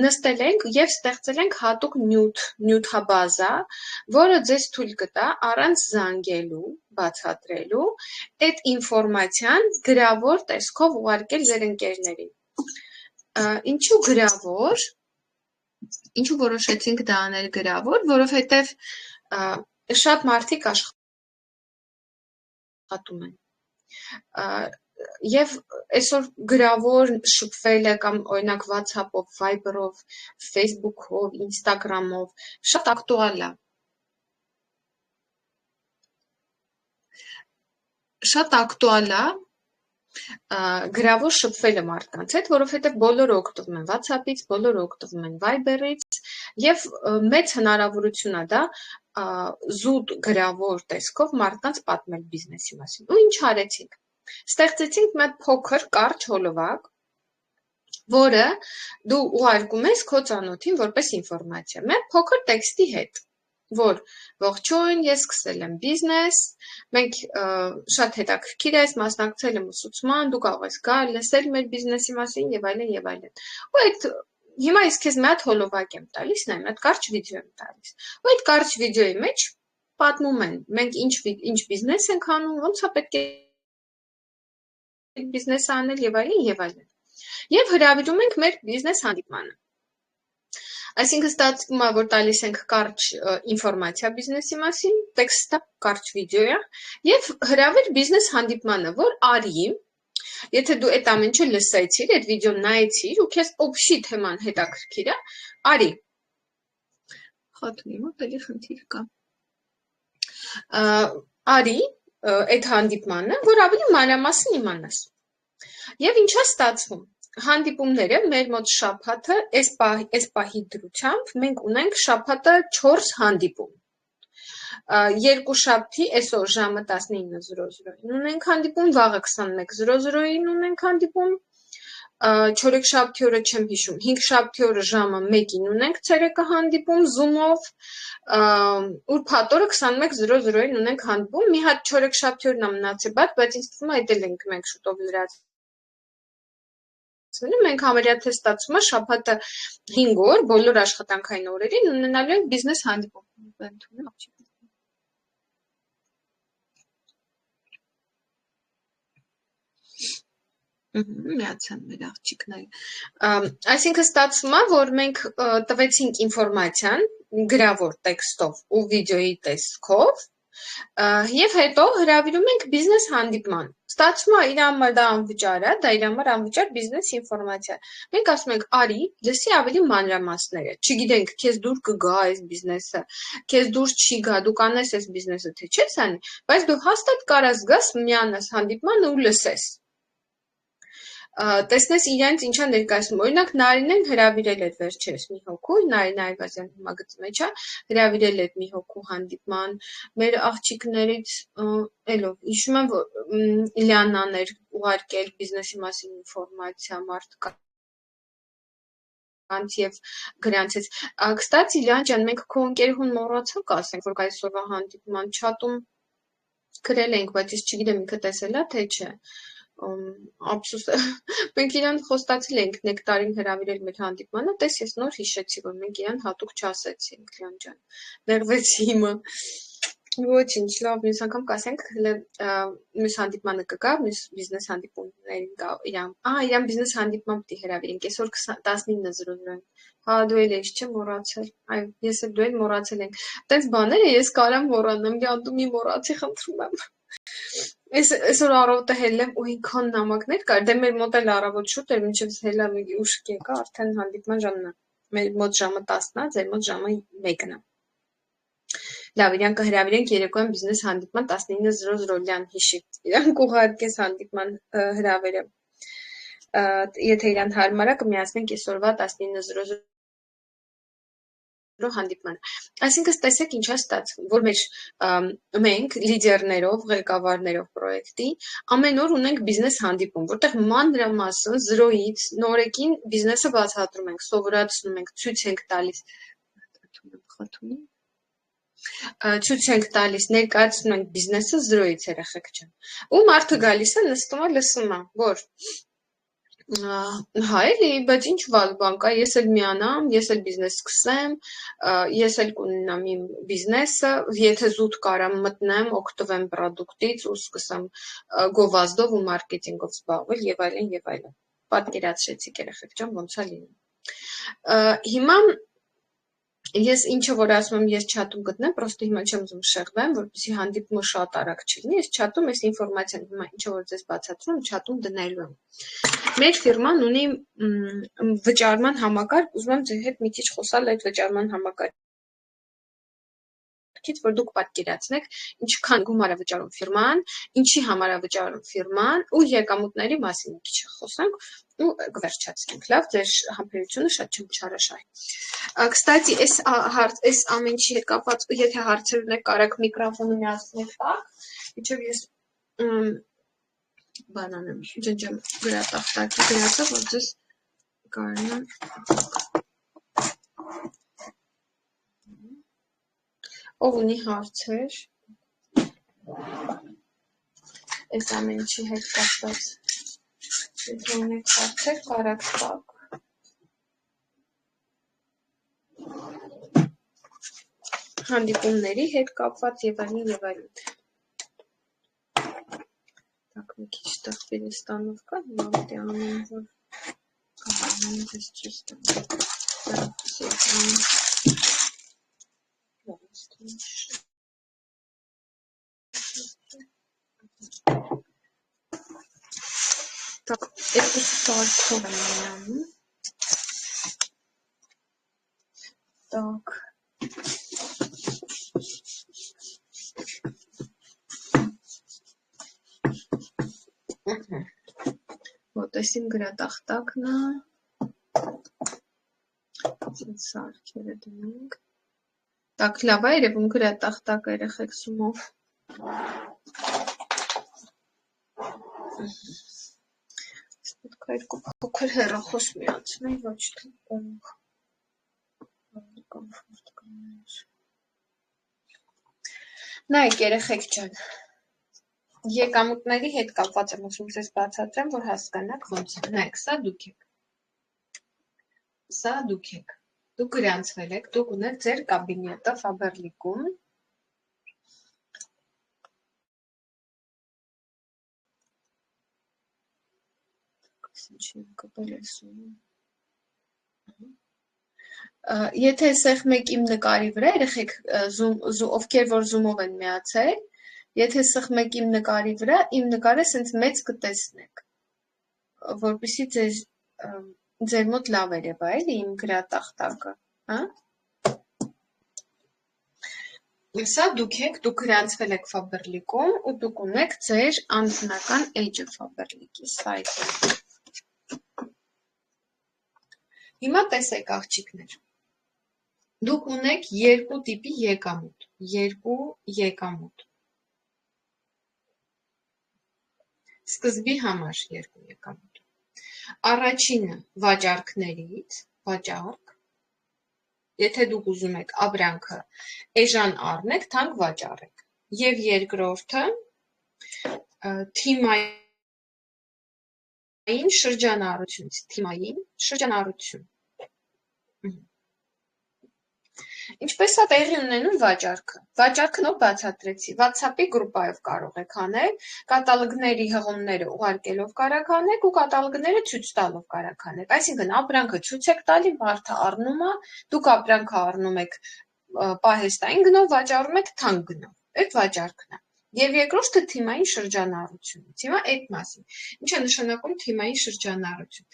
նստել ենք և ստեղծել ենք հատուկ նյութաբազա, որը ձեզ թույլ կտա առանց զանգելու, բացատրելու, այդ ինֆորմացիան գրավոր տեսքով ուղարկել ձեր ընկերներին։ Ինչու գրավոր, ինչու որոշեցինք դա անել գրավոր, որովհետև շատ մարդիկ աշխատում են։ Եվ այսօր գրավոր շփվելը կամ օրինակ WhatsApp-ով, Viber-ով, Facebook-ով, Instagram-ով շատ ակտուալ է։ Շատ ակտուալ է գրավոր շփվելը մարդկանց հետ, որովհետև բոլորը օգտվում են WhatsApp-ից, բոլորը օգտվում են Viber-ից եւ մեծ հնարավորություն է դա զուտ գրավոր տեսքով մարդկանց պատմել բիզնեսի մասին։ Ու ինչ արեցինք։ Ստեղծեցինք մի հատ փոքր կարճ հոլովակ, որը դու ուղարկում ես քո ծանոթին որպես ինֆորմացիա, մի հատ փոքր տեքստի հետ։ որ ողջույն, ես սկսել եմ բիզնես, մենք շատ հետաքրքիր է, մասնակցել եմ ուսուցման, դու կարող ես գալ, լսել մեր բիզնեսի մասին եւ այլն եւ այլն։ Ու այդ հիմա ես քեզ մի հատ հոլովակ եմ տալիս, նայ, մի հատ կարճ վիդեո եմ տալիս։ Ու այդ կարճ վիդեոյի մեջ պատմում են, մենք ինչ բիզնես ենք անում, ոնց է պետք է բիզնես անել եւ այլն եւ այլն։ Եվ հրավիրում ենք մեր բիզնես հանդիպմանը։ Այսինքն ստացվում է, որ տալիս ենք կարճ ինֆորմացիա բիզնեսի մասին, տեքստը, կարճ վիդեո է, եւ հրավիր բիզնես հանդիպմանը, որ արի, եթե դու այդ ամեն ինչը լսեցիր, այդ վիդեոն նայեցիր ու քեզ օբշի թեման հետաքրքիր է, արի։ Խաթունի մոտ էլի խնդիր կա։ Արի այդ հանդիպմանը, որ ավելի մանրամասն իմանաս։ Եվ ինչա ստացվում։ Հանդիպումները մեր մոտ շաբաթը այս պահի դրությամբ մենք ունենք շաբաթը 4 հանդիպում։ Երկու շաբթի այսօր ժամը 19:00-ին ունենք հանդիպում, վաղը 21:00-ին ունենք հանդիպում, չորեքշաբթի օրը չեմ հիշում, 5 շաբթի օրը ժամը 1-ին ունենք ցերեկը հանդիպում Zoom-ով, ուրբաթ օրը 21:00-ին ունենք հանդիպում, մի հատ չորեքշաբթի օրն մնացել բաց, բայց ինձ թվում է այդ էլ ենք մենք շուտով լրացնելու մենք համարյա թե ստացվում է շաբաթը 5 օր բոլոր աշխատանքային օրերին ունենալու ենք բիզնես հանդիպում։ Միացան մեր աղջիկները։ Այսինքն ստացվում է, որ մենք տվեցինք ինֆորմացիան գրավոր տեքստով ու վիդեոյի տեսքով, եւ հետո հրավիրում ենք բիզնես հանդիպման։ Ստացվում է իր համար դա անվճար է, դա իր համար անվճար բիզնես ինֆորմացիա։ Մենք ասում ենք, արի, լսի ավելի մանրամասները։ Չգիտենք, քեզ դուր կգա այս բիզնեսը, քեզ դուր չի գա, դու կանես այս բիզնեսը թե չես անի, բայց դու հաստատ կարաս գաս միանաս հանդիպմանը ու լսես։ Տեսնես իրենց ինչա ներկայացնում։ Օրինակ Նարինեն հրավիրել էր վերջերս մի հոգու, Նարին Այվազյան հիմա գծում է, հրավիրել էր մի հոգու հանդիպման։ Մեր աղջիկներից էլով հիշում եմ, որ Իլյանան էր ուղարկել բիզնեսի մասին ինֆորմացիա մարդկանց եւ գրանցեց։ Կստացի Իլյան ջան, մենք քո ընկերուհուն մոռացանք ասենք, որ այսօրվա հանդիպման չաթում գրել ենք, բայց ես չգիտեմ ինքը տեսել է թե չէ։ Ափսոս մենք իրան խոստացել ենք նեկտարին հրավիրել մեր հանդիպմանը, տես ես նոր հիշեցի, որ մենք իրան հատուկ չասեցինք, Լյան ջան, նեղվեցի հիմա, ոչինչ, լավ, մյուս անգամ կասենք, մյուս հանդիպմանը կգա, մյուս բիզնես հանդիպումներին իրան բիզնես հանդիպման պիտի հրավիրենք, այսօր 19:00-ին, հա դու էլ ես չեմ մոռացել, այ ես էլ դու էլ մոռացել ենք, տենց բաները ես կարամ մոռանամ, Լյան դու մի մոռացի խնդրում եմ։ Այսօր առավոտը հելեմ ու ինքան նամակներ կար, դե մեր մոտ էլ առավոտ շուտ էր, մինչև հելա մի ուշ եկա, արդեն հանդիպման ժամն է, մեր մոտ ժամը 10-ն է, ձեր մոտ ժամը 1-ն է։ Լավ, իրան կհրավիրենք երեկոյան բիզնես հանդիպման 19:00 Լյան հիշի, իրան կուղարկես հանդիպման հրավերը, եթե իրան հարմար է կմիացնենք այսօրվա 19:00 հանդիպման։ Այսինքն տեսեք ինչա ստացվում, որ մենք լիդերներով, ղեկավարներով պրոյեկտի ամեն օր ունենք բիզնես հանդիպում, որտեղ մանրամասն 0-ից նորեկին բիզնեսը բացատրում ենք, սովորացնում ենք, ցույց ենք տալիս, ներկայացնում ենք բիզնեսը 0-ից երեխեք ջան։ Ու մարդը գալիս է, նստում է, լսում է, որ հա էլի, բայց ինչ վատ բան կա, ես էլ միանամ, ես էլ բիզնես սկսեմ, ես էլ կունենամ իմ բիզնեսը, եթե զուտ կարամ մտնեմ, օգտվեմ պրոդուկտից ու սկսեմ գովազդով ու մարքեթինգով զբաղվել եւ այլն եւ այլն։ Պատկերացրեցիք երեխեք ջան, ոնց է լինում։ Հիմա ես ինչը որ ասում եմ, ես չաթում գտնեմ, պրոստը հիմա չեմ ուզում շեղվեմ, որպեսզի հանդիպումը շատ արագ չլինի, ես չաթում այս ինֆորմացիան հիմա ինչը որ ձեզ բացատրում, չաթում դնելու եմ։ Մեր ֆիրման ունի վճարման համակարգ, ուզում եմ ձեր հետ մի քիչ խոսալ այդ վճարման համակարգից, որ դուք պատկերացնեք ինչքան գումար է վճարում ֆիրման, ինչի համար է վճարում ֆիրման ու եկամուտների մասին մի քիչ խոսանք ու կվերջացնենք, լավ, ձեր համբերությունը շատ չմչարաշահի։ Կստացի, այս ամեն ինչի հետ կապված, եթե հարցեր ունեք, կարաք միկրոֆոնը միացնեք տակ, իչև ես բանան եմ, ջնջեմ գրատախտակի գրածը, որ ձեզ կարնեմ Ով ունի հարցեր, այս ամեն ինչի հետ կապված, եթե ունեք հարցեր, կարաք տակ։ Հանդիպումների հետ կապված եւ այլն եւ այլն։ Так, մի քիչ Տախտիստանով կա, հիմա պետք է անեմ, որ կարողանամ ես ցույց տամ։ Так, это стартовый вариант. Так. Вот այսին գրատախտակն է։ Սարքերը դնենք։ Так, լավ է, երևում գրատախտակը երեխեք սումով։ Պետք է երկու փոքր հեռախոս միացնեի, ոչ թե կոնք։ Կոմֆորտ կներ։ Նայեք երեխեք ջան։ Եկամուտների հետ կապված եմ ուզում ձեզ բացատրեմ, որ հասկանաք ոնց է։ Նայեք, սա դուք եք։ Սա դուք եք։ Դուք գրանցվել եք, դուք ունեք ձեր կաբինետը Ֆաբերլիկում։ Եթե սեղ մեկ իմ նկարի վրա, երեխեք, ովքեր որ զումով են միացել, եթե սեղ մեկ իմ նկարի վրա, իմ նկարը սենց մեծ կտեսնեք, որպեսզի ձեր մոտ լավ երևա, էլի իմ գրատախտակը, Սա դուք եք, դուք գրանցվել եք Ֆաբերլիկում ու դուք ունեք ձեր անձնական էջը Ֆաբերլիկի սայթը։ Հիմա տեսեք աղջիկներ, դուք ունեք երկու տիպի եկամուտ, սկզբի համար երկու եկամուտ, առաջինը վաճառքներից, վաճառք, եթե դուք ուզում եք ապրանքը էժան առնեք, թանկ վաճառեք, և երկրորդը թիմային շրջանառություն, Ինչպես է տեղի ունենում վաճառքը։ Վաճառքը նոր բացատրեցի, WhatsApp-ի գրուպայով կարող եք անել, կատալոգների հղումները ուղարկելով կարող անեք ու կատալոգները ցույց տալով կարող անեք։ Այսինքն ապրանքը ցույց եք տալի, մարդը առնում է, դուք ապրանքը առնում եք պահեստային գնով, վաճառում եք թանկ գնով։ Այդ վաճառքն է։ Եվ երկրորդը թիմային շրջանառությունից։ Հիմա այդ մասին։ Ինչ է նշանակում թիմային շրջանառություն։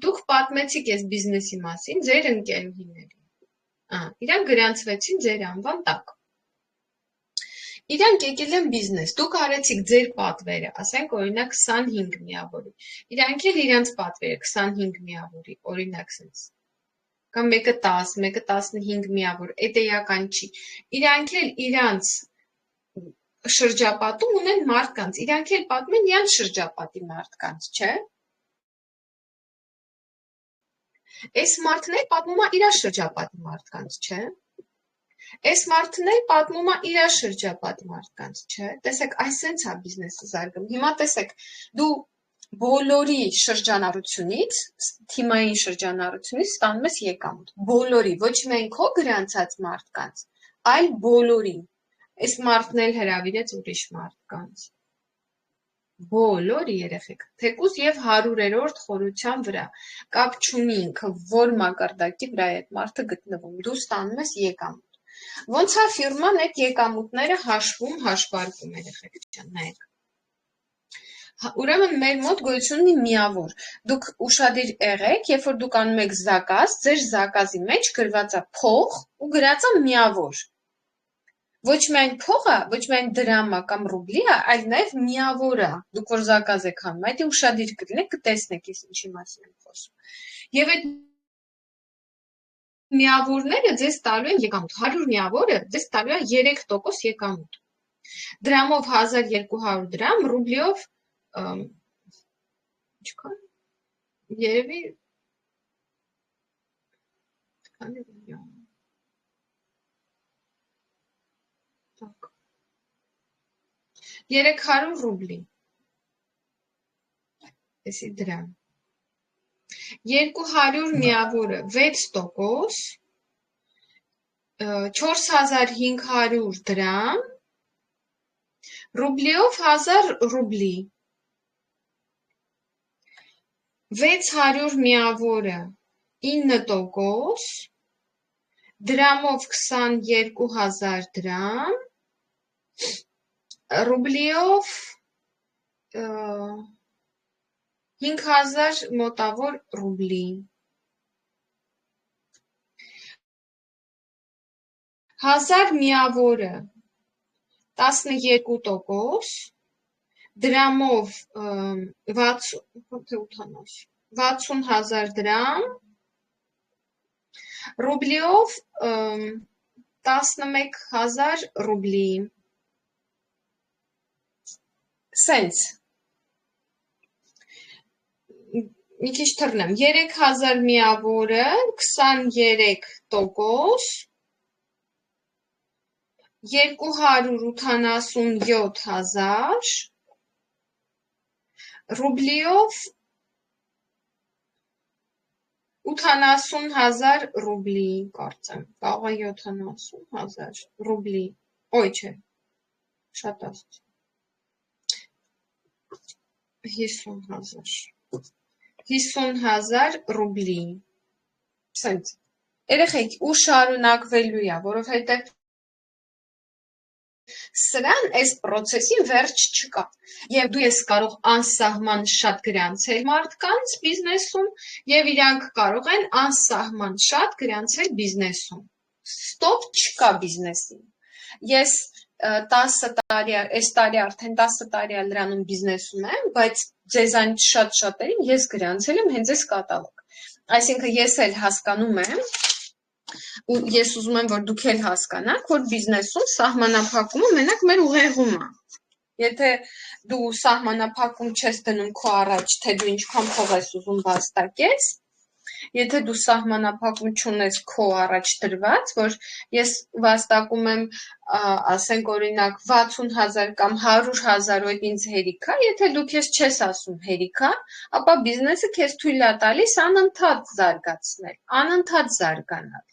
Դուք պատմեցիք այս բիզնեսի մասին ձեր ընկերուհիներին։ Իրանք գրանցվեցին ձեր անվան տակ։ Իրանք եկել են բիզնես, դուք արեցիք ձեր պատվերը, ասենք օրինակ 25 միավորի, իրանք էլ իրանց պատվերը 25 միավորի, օրինակ սենց, կամ մեկը 10, մեկը 15 միավոր, էդ էական չի, իրանք էլ իրանց շրջապատում ունեն մարդկանց, իրանք էլ պատմեն իրանց շրջապատի մարդկանց, չէ։ Այս մարդն էլ պատմում է իր շրջապատի մարդկանց, չէ։ Այս մարդն էլ պատմում է իր շրջապատի մարդկանց, չէ։ Տեսեք, այսենց է բիզնեսը զարգանում։ Հիմա տեսեք, դու բոլորի շրջանառությունից, թիմային շրջանառությունից ստանում ես եկամուտ։ Բոլորի, ոչ միայն քո գրանցած մարդկանց, այլ բոլորի։ Այս մարդն էլ հրավիրեց ուրիշ մարդկանց։ Բոլոր երեխեք, թեկուզ եւ 100-րդ խորության վրա, կապ չունի ինքը որ մակարդակի վրա է այդ մարդը գտնվում, դու ստանում ես եկամուտ։ Ոնց է ֆիրման այդ եկամուտները հաշվում, հաշվարկում երեխեք ջան, նայեք։ Ուրեմն մեր մոտ գոյություն ունի միավոր։ Դուք ուշադիր եղեք, երբ որ դուք անում եք զակազ, ձեր զակազի մեջ գրված է փող ու գրած է միավոր։ Ոչ միայն փողը, ոչ միայն դրամը կամ ռուբլի է, այլ նաև միավոր է, դուք որ զակազ եք անում, այդ ուշադիր կլինեք, կտեսնեք ես ինչի մասին եմ խոսում։ Եվ այդ միավորները ձեզ տալու են եկամուտ, 100 միավորը ձեզ տալու է 3% եկամուտ։ Դրամով 1200 դրամ, ռուբլիով ինչքան, երևի Так. 300 ռուբլի, էսի դրամ, 200 միավորը 6%, 4500 դրամ, ռուբլիով 1000 ռուբլի, 600 միավորը 9%, դրամով 22000 դրամ, ռուբլիով 5000 մոտավոր ռուբլի, 1000 միավորը 12%, դրամով 60000 դրամ, ռուբլիով 11000 ռուբլի, սենց, մի քիչ թռնեմ, 3000 միավորը 23%, 287,000 ռուբլիով 80,000 ռուբլի, կարծեմ, կարող է 70,000 ռուբլի, ոյ չէ, շատ աստ, 50,000 ռուբլի, սենց, երեխեք ու շարունակվելու է, որովհետև սրան այս պրոցեսին վերջ չկա, և դու ես կարող անսահման շատ գրանցել մարդկանց բիզնեսում, և իրանք կարող են անսահման շատ գրանցել բիզնեսում, ստոպ չկա բիզնեսին, ես 10 տարի, այս տարի արդեն 10 տարի լրանում բիզնեսում եմ, բայց ձեզանից շատ շատերին ես գրանցել եմ հենց այս կատալոգ, այսինքն ես էլ հասկանում եմ, ու ես ուզում եմ, որ դուք էլ հասկանաք, որ բիզնեսում սահմանափակումը մենակ մեր ուղեղում է, եթե դու սահմանափակում չես դնում քո առաջ, թե դու ինչքան փող ես ուզում վաստակես, եթե դու սահմանափակում չունես քո առաջ դրված, որ ես վաստակում եմ, ասենք օրինակ 60,000 կամ 100,000 ու այդ ինձ հերիք է, եթե դու քեզ չես ասում հերիք է, ապա բիզնեսը քեզ թույլ է տալիս անընդհատ զարգացնել, անընդհատ զարգանալ,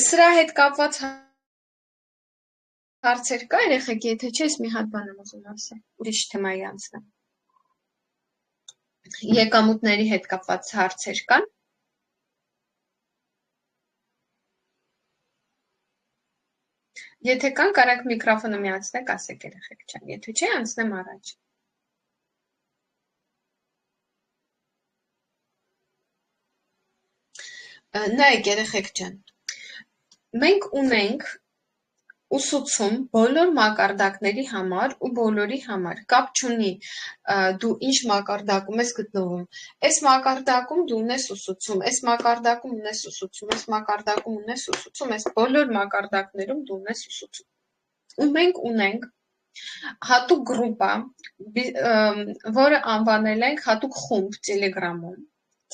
սրա հետ կապված հարցեր կա երեխեք, եթե չէ, ես մի հատ բան եմ ուզում ասել, ուրիշ թեմայի անցնեմ, եկամուտների հետ կապված հարցեր կան, եթե կան, կարաք միկրոֆոնը միացնեք, ասեք երեխեք չեն, եթե չէ, անցնեմ առաջ, նայեք երեխեք ջան, մենք ունենք ուսուցում բոլոր մակարդակների համար ու բոլորի համար, կապ չունի դու ինչ մակարդակում ես գտնվում, այս մակարդակում դու ունես ուսուցում, այս մակարդակում ունես ուսուցում, այս մակարդակում ունես ուսուցում, այս բոլոր մակարդակներում դու ունես ուսուցում, ու մենք ունենք հատուկ գրուպա, որը անվանել ենք հատուկ խումբ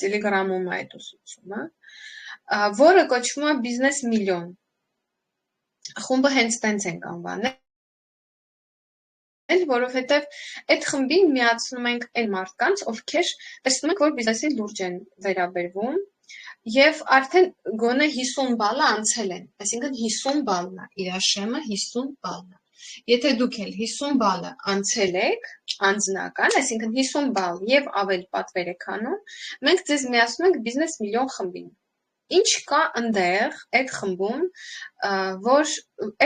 Տելեգրամում այդ ուսուցումը, որը կոչվում է բիզնես միլիոն, խումբը հենց տենց ենք անվանել, որովհետև այդ խմբին միացնում ենք այն մարդկանց, ովքեր տեսնում ենք, որ բիզնեսին լուրջ են վերաբերվում, և արդեն գոնե 50 բալը անցել են, այսինքն 50 բալն է, իր շեմը 50 բալն է, եթե դուք էլ 50 բալը անցել եք, անձնական, այսինքն 50 բալ և ավել պատվեր եք անում, մենք ձեզ միացնում ենք բիզնես միլիոն խմբին, ինչ կա ընդեղ այդ խմբում, որ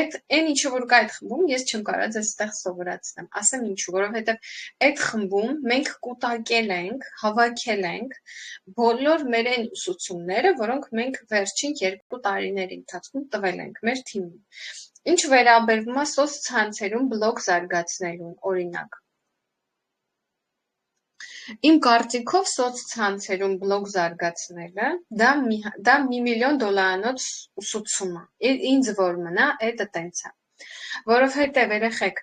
այն ինչը որ կա այդ խմբում, ես չեմ կարող ձեզ ստեղ սովորացնեմ, ասեմ ինչու, որովհետև այդ խմբում մենք կուտակել ենք, հավաքել ենք բոլոր մեր այն ուսուցումները, որոնք մենք վերջին 2 տարիների ընթացքում տվել ենք մեր թիմին, ինչ վերաբերվում է սոցցանցերում բլոգ զարգացնելուն, օրինակ, իմ կարծիքով սոցցանցերում բլոգ զարգացնելը դա $1 միլիոն ուսուցում է, ինձ որ մնա, էդը տենց է, որովհետև երեխեք,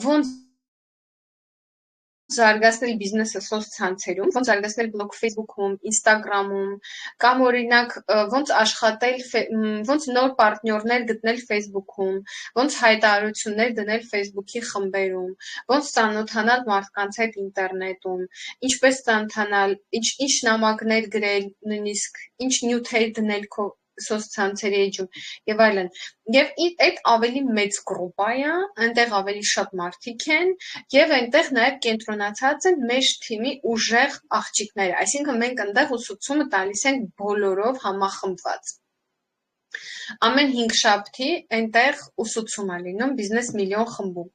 ոնց զարգացնել բիզնեսը սոցցանցերում, ոնց զարգացնել բլոգ Facebook-ում, Instagram-ում, կամ օրինակ ոնց աշխատել, ոնց նոր պարտներներ գտնել Facebook-ում, ոնց հայտարարություններ դնել Facebook-ի խմբերում, ոնց ծանոթանալ մարդկանց հետ ինտերնետում, ինչպես ծանոթանալ, ինչ նամակներ գրել, նույնիսկ ինչ նյութեր դնել քո սոցցանցերի էջում եւ այլն։ Եվ այդ ավելի մեծ գրուպ է, այնտեղ ավելի շատ մարդիկ են եւ այնտեղ նաեւ կենտրոնացած են մեր թիմի ուժեղ աղջիկները, այսինքն մենք այնտեղ ուսուցումը տալիս ենք բոլորով համախմբված։ Ամեն 5 շաբթի այնտեղ ուսուցում է լինում բիզնես միլիոն խմբում։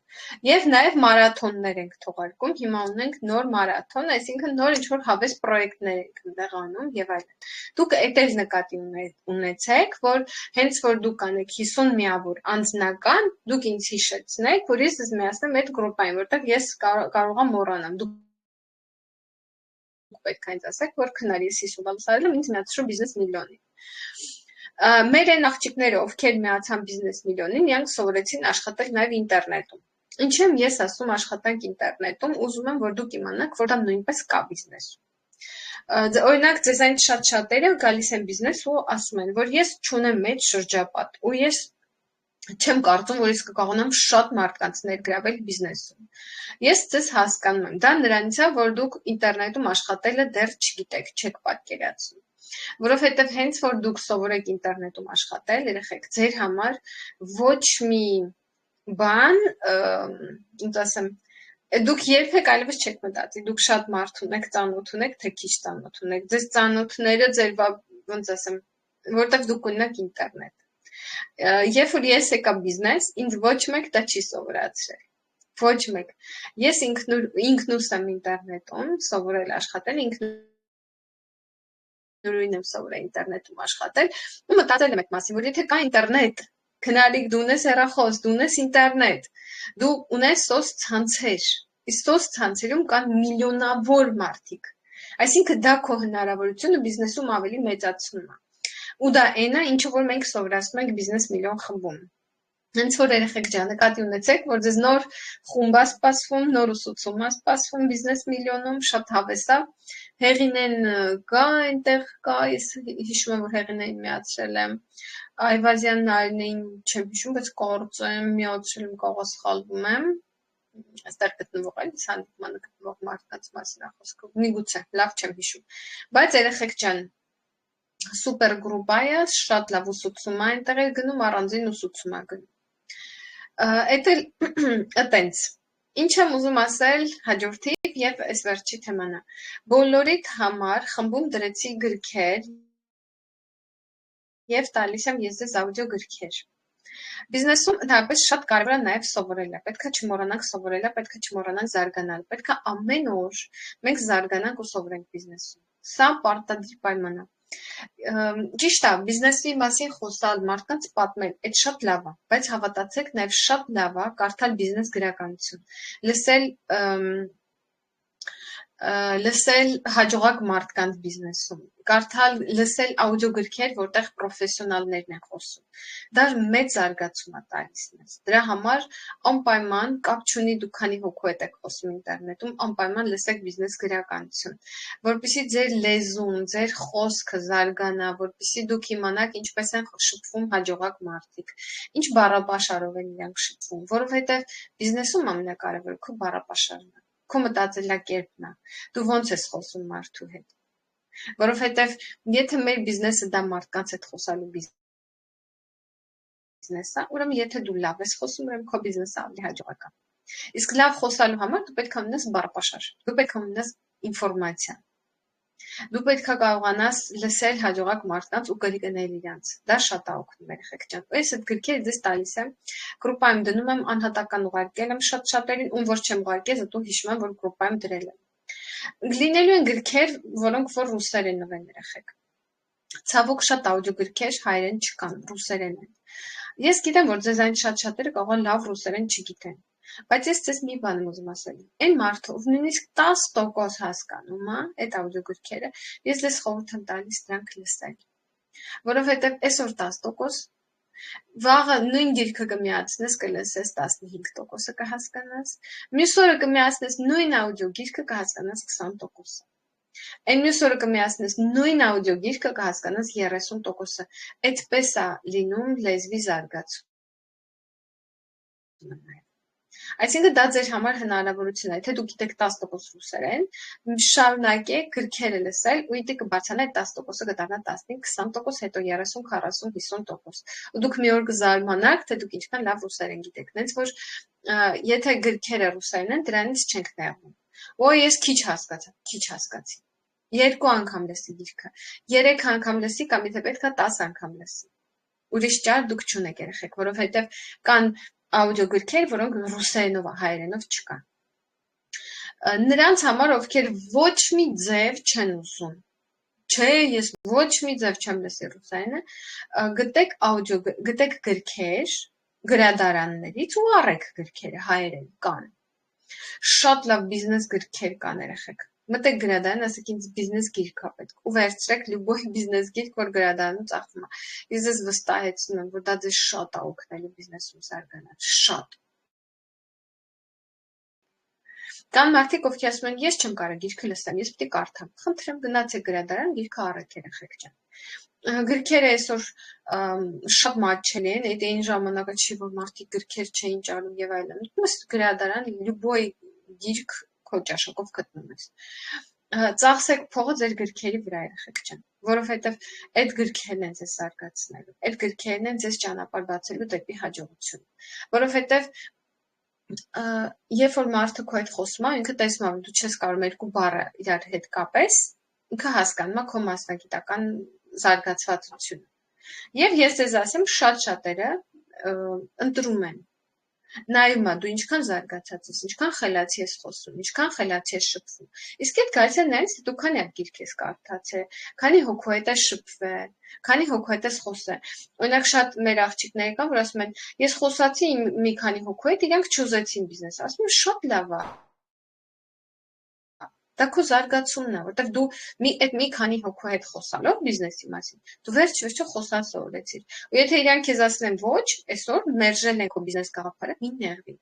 Եվ նաև մարաթոններ ենք թողարկում, հիմա ունենք նոր մարաթոն, այսինքն նոր ինչ-որ հավես պրոյեկտներ ենք այնտեղ անում եւ այլն։ Դուք էտեղ նկատի ունեցեք, որ հենց որ դուք անեք 50 միավոր անձնական, դուք ինձ հիշեցնեք, որ ես ձեզ միացնեմ այդ գրուպային, որտեղ ես կարող եմ մոռանամ։ Դուք պետք է ինձ ասեք, որ քնար ես 50 բալս արել եմ, ինձ միացրու բիզնես միլիոնին։ Մեր այն աղջիկները, ովքեր միացան բիզնես միլիոնին, իրանք սովորեցին աշխատել նաև ինտերնետում։ Ինչ եմ ես ասում աշխատանք ինտերնետում, ուզում եմ, որ դուք իմանաք, որ դա նույնպես կա բիզնեսում։ Օրինակ, ձեզ այն շատ-շատերը գալիս են բիզնես ու ասում են, որ ես չունեմ մեծ շրջապատ, ու ես չեմ կարծում, որ ես կկարողանամ շատ մարդկանց ներգրավել բիզնեսում։ Ես ձեզ հասկանում եմ, դա նրանից է, որ դուք ինտերնետում աշխատելը դեռ չգիտեք, չեք պատկերացնում։ Որովհետև հենց որ դուք սովորեք ինտերնետում աշխատել, երեխեք, ձեր համար ոչ մի բան, ոնց ասեմ, դուք երբեք այլևս չեք մտածի, դուք շատ մարդ ունեք, ծանոթ ունեք, թե քիչ ծանոթ ունեք, ձեզ ծանոթները ձեր, ոնց ասեմ, որտեղ դուք ունեք ինտերնետ։ Երբ որ ես եկա բիզնես, ինձ ոչ մեկ դա չի սովորացրել։ Ոչ մեկ։ Ես ինքնուս եմ ինտերնետում սովորել աշխատել, նույն եմ սովորել ինտերնետում աշխատել, ու մտածել եմ այդ մասին, որ եթե կա ինտերնետ, քնարիկ դու ունես հեռախոս, դու ունես ինտերնետ, դու ունես սոցցանցեր, իսկ սոցցանցերում կան միլիոնավոր մարդիկ, այսինքն դա քո հնարավորությունը բիզնեսում ավելի մեծացնում է, ու դա այն է, ինչը որ մենք սովորացնում ենք բիզնես միլիոն խմբում։ Հենց որ երեխեք ջան, նկատի ունեցեք, որ ձեզ նոր խումբ է սպասվում, նոր ուսուցում է սպասվում բիզնես միլիոնում, շատ հավես է։ Հեղինեն կա, այնտեղ կա, ես հիշում եմ, որ Հեղինեն միացրել եմ, Այվազյան Նարինեին չեմ հիշում, բայց կարծեմ միացրել եմ, կարող սխալվում եմ, այստեղ գտնվող այլ հանդիպմանը գտնվող մարդկանց մասին է խոսքը, միգուցե, լավ չեմ հիշում, բայց երեխեք ջան, սուպեր գրուպ է, շատ լավ ուսուցում է այնտեղ է գնում, առանձին ուսուցում է գնում։ Էդ էլ ըտենց, ինչ եմ ուզում ասել հաջորդիվ և այս վերջի թեմանա, բոլորիդ համար խմբում դրեցի գրքեր և տալիս եմ ես ձեզ աուդիո գրքեր։ Բիզնեսում դարպես շատ կարևոր է նաև սովորելը, պետք է չմոռանանք սովորելը, պետք է չմոռանանք զարգանալ, պետք է ամեն օր մենք զարգանանք ու սովորենք բիզնեսում, սա պարտադիր պայման է։ Ճիշտ է, բիզնեսի մասին խոսալ, մարդկանց պատմել, այդ շատ լավ է, բայց հավատացեք, նաև շատ լավ է կարդալ բիզնես գրականություն, լսել հաջողակ մարդկանց բիզնեսում, կարդալ, լսել աուդիո գրքեր, որտեղ պրոֆեսիոնալներն են խոսում։ Դա մեծ զարգացում է տալիս մեզ։ Դրա համար անպայման կապ չունի դուք քանի հոգու հետ եք խոսում ինտերնետում, անպայման լսեք բիզնես գրականություն, որպեսզի ձեր լեզուն, ձեր խոսքը զարգանա, որպեսզի դուք իմանաք ինչպես են շփվում հաջողակ մարդիկ, ինչ բառապաշարով են իրանք շփվում, որովհետև բիզնեսում ամենակարևորը քո բառապաշարն է, քո մտածելակերպն է, դու ոնց ես խոսում մարդու հետ, որովհետև եթե մեր բիզնեսը դա մարդկանց հետ խոսալու բիզնես է, ուրեմն եթե դու լավ ես խոսում, ուրեմն քո բիզնեսը ավելի հաջողակ է։ Իսկ լավ խոսալու համար դու պետք է ունենաս բառապաշար, դու պետք է ունենաս ինֆորմացիա, դու պետք է կարողանաս լսել հաջողակ մարդկանց ու կրկնել իրանց, դա շատ է օգնում երեխեք ջան։ Ես այդ գրքերը ձեզ տալիս եմ, գրուպայում դնում եմ, անհատական ուղարկել եմ շատ-շատերին, ում որ չեմ ուղարկել, հետո հիշում եմ, որ գրուպայում դրել եմ։ Լինելու են գրքեր, որոնք որ ռուսերեն են երեխեք։ Ցավոք շատ աուդիո գրքեր հայերեն չկան, ռուսերեն են։ Ես գիտեմ, որ ձեզ այն շատ-շատերը կարող են լավ ռուսերեն չգիտեն, բայց ես ձեզ մի բան եմ ուզում ասել։ Այն մարդը, ով նույնիսկ 10% հասկանում է այդ աուդիո գրքերը, ես ձեզ խորհուրդ եմ տալիս դրանք լսել։ Որովհետև այսօր 10%, Վաղը նույն գիրքը կմիացնես կլսես 15% կհասկանաս, մյուս օրը կմիացնես նույն աուդիո գիրքը կհասկանաս 20%։ Այն մյուս օրը կմիացնես նույն աուդիո գիրքը կհասկանաս 30%։ Այդպես է լինում լեզվի զարգացումը։ Այսինքն դա ձեր համար հնարավորություն է, թե դուք գիտեք 10% ռուսերեն, շարունակեք գրքերը լսել ու իդի կբարձրանա այդ 10%-ը կդառնա 15, 20%, հետո 30, 40, 50%։ Ու դուք մի օր կզարմանաք, թե դուք ինչքան լավ ռուսերեն գիտեք, նենց որ եթե գրքերը ռուսերեն են, դրանից չենք նեղվում։ Ոյ ես քիչ հասկացի։ 2 անգամ լսի գիրքը, 3 անգամ լսի կամ եթե պետք է 10 անգամ լսի։ Ուրիշ ճար դուք չունեք երեխեք, որովհետև կան աուդիո գրքեր, որոնք ռուսերենով, հայերենով չկան։ Նրանց համար, ովքեր ոչ մի ձև չեն ուզում, չէ, ես ոչ մի ձև չեմ լսի ռուսերենը, գտեք գրքեր գրադարաններից ու առեք գրքերը, հայերեն կան։ Շատ լավ բիզնես գրքեր կան երեխեք։ Մտեք գրադարան, ասեք ինձ բիզնես գիրք է պետք ու վերցրեք լյուբոյ բիզնես գիրք, որ գրադարանում ծախվում է։ Ես ձեզ վստահեցնում եմ, որ դա ձեզ շատ է օգնելու բիզնեսում զարգանալ, շատ։ Կան մարդիկ, ովքեր ասում են, ես չեմ կարող գիրքը լսեմ, ես պիտի կարդամ։ Խնդրեմ, գնացեք գրադարան, գիրքը առեք երեխեք ջան։ Գրքերը այսօր շատ մատչելի են, այդ այն ժամանակը չի, որ մարդիկ գրքեր չէին ճարում եւ այլն։ Ըստ գրադարան լյուբոյ գիրք քո ճաշակով գտնում ես։ Ծախսեք փողը ձեր գրքերի վրա երեխեք ջան, որովհետեւ այդ գրքերն են ձեզ զարգացնելու, այդ գրքերն են ձեզ ճանապարհ բացելու դեպի հաջողություն, որովհետեւ երբ որ մարդը քո հետ խոսում է, ինքը տեսնում է, որ դու չես կարող 2 բառը իրար հետ կապես, ինքը հասկանում է քո մասնագիտական զարգացվածությունը։ Եվ ես ձեզ ասեմ, շատ շատերը ընտրում են։ Նայում է, դու ինչքան զարգացած ես, ինչքան խելացի ես խոսում, ինչքան խելացի ես շփվում։ Իսկ այդ գալիս է նայից, դու քանի գիրք ես կարդացել, քանի հոգու հետ ես շփվել, քանի հոգու հետ ես խոսել։ Օրինակ շատ մեր աղջիկներ կան, որ ասում են, ես խոսացի մի քանի հոգու հետ, իրանք չուզեցին բիզնես։ Ասում եմ, շատ լավ է։ Դա քո զարգացումն է, որտեղ դու այդ մի քանի հոգու հետ խոսալով բիզնեսի մասին, դու վերջ-վերջը խոսալ սովորեցիր։ Ու եթե իրանք քեզ ասեն ոչ, այսօր մերժել են քո բիզնես գաղափարը, մի նեղվի։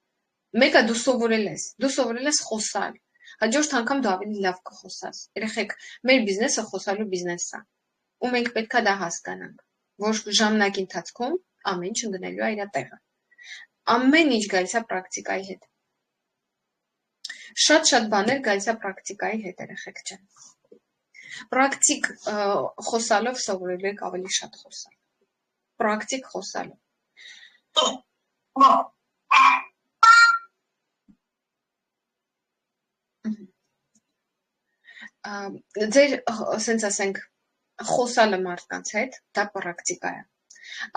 Մեկը դու սովորել ես խոսալ։ Հաջորդ անգամ դու ավելի լավ կխոսաս։ Երեխեք, մեր բիզնեսը խոսալու բիզնես է։ Ու մենք պետք է դա հասկանանք, որ ժամանակի ընթացքում ամեն ինչ ընկնելու է իր տեղը։ Ամեն ինչ գալիս է պրակտիկայի հետ։ Շատ բաներ գալիս է պրակտիկայի հետ երեխեք ջան։ Պրակտիկ խոսալով սովորելու եք ավելի շատ խոսալ։ Պրակտիկ խոսալով։ Ձեր, ասենք ասենք, խոսալը մարդկանց հետ, դա պրակտիկա է։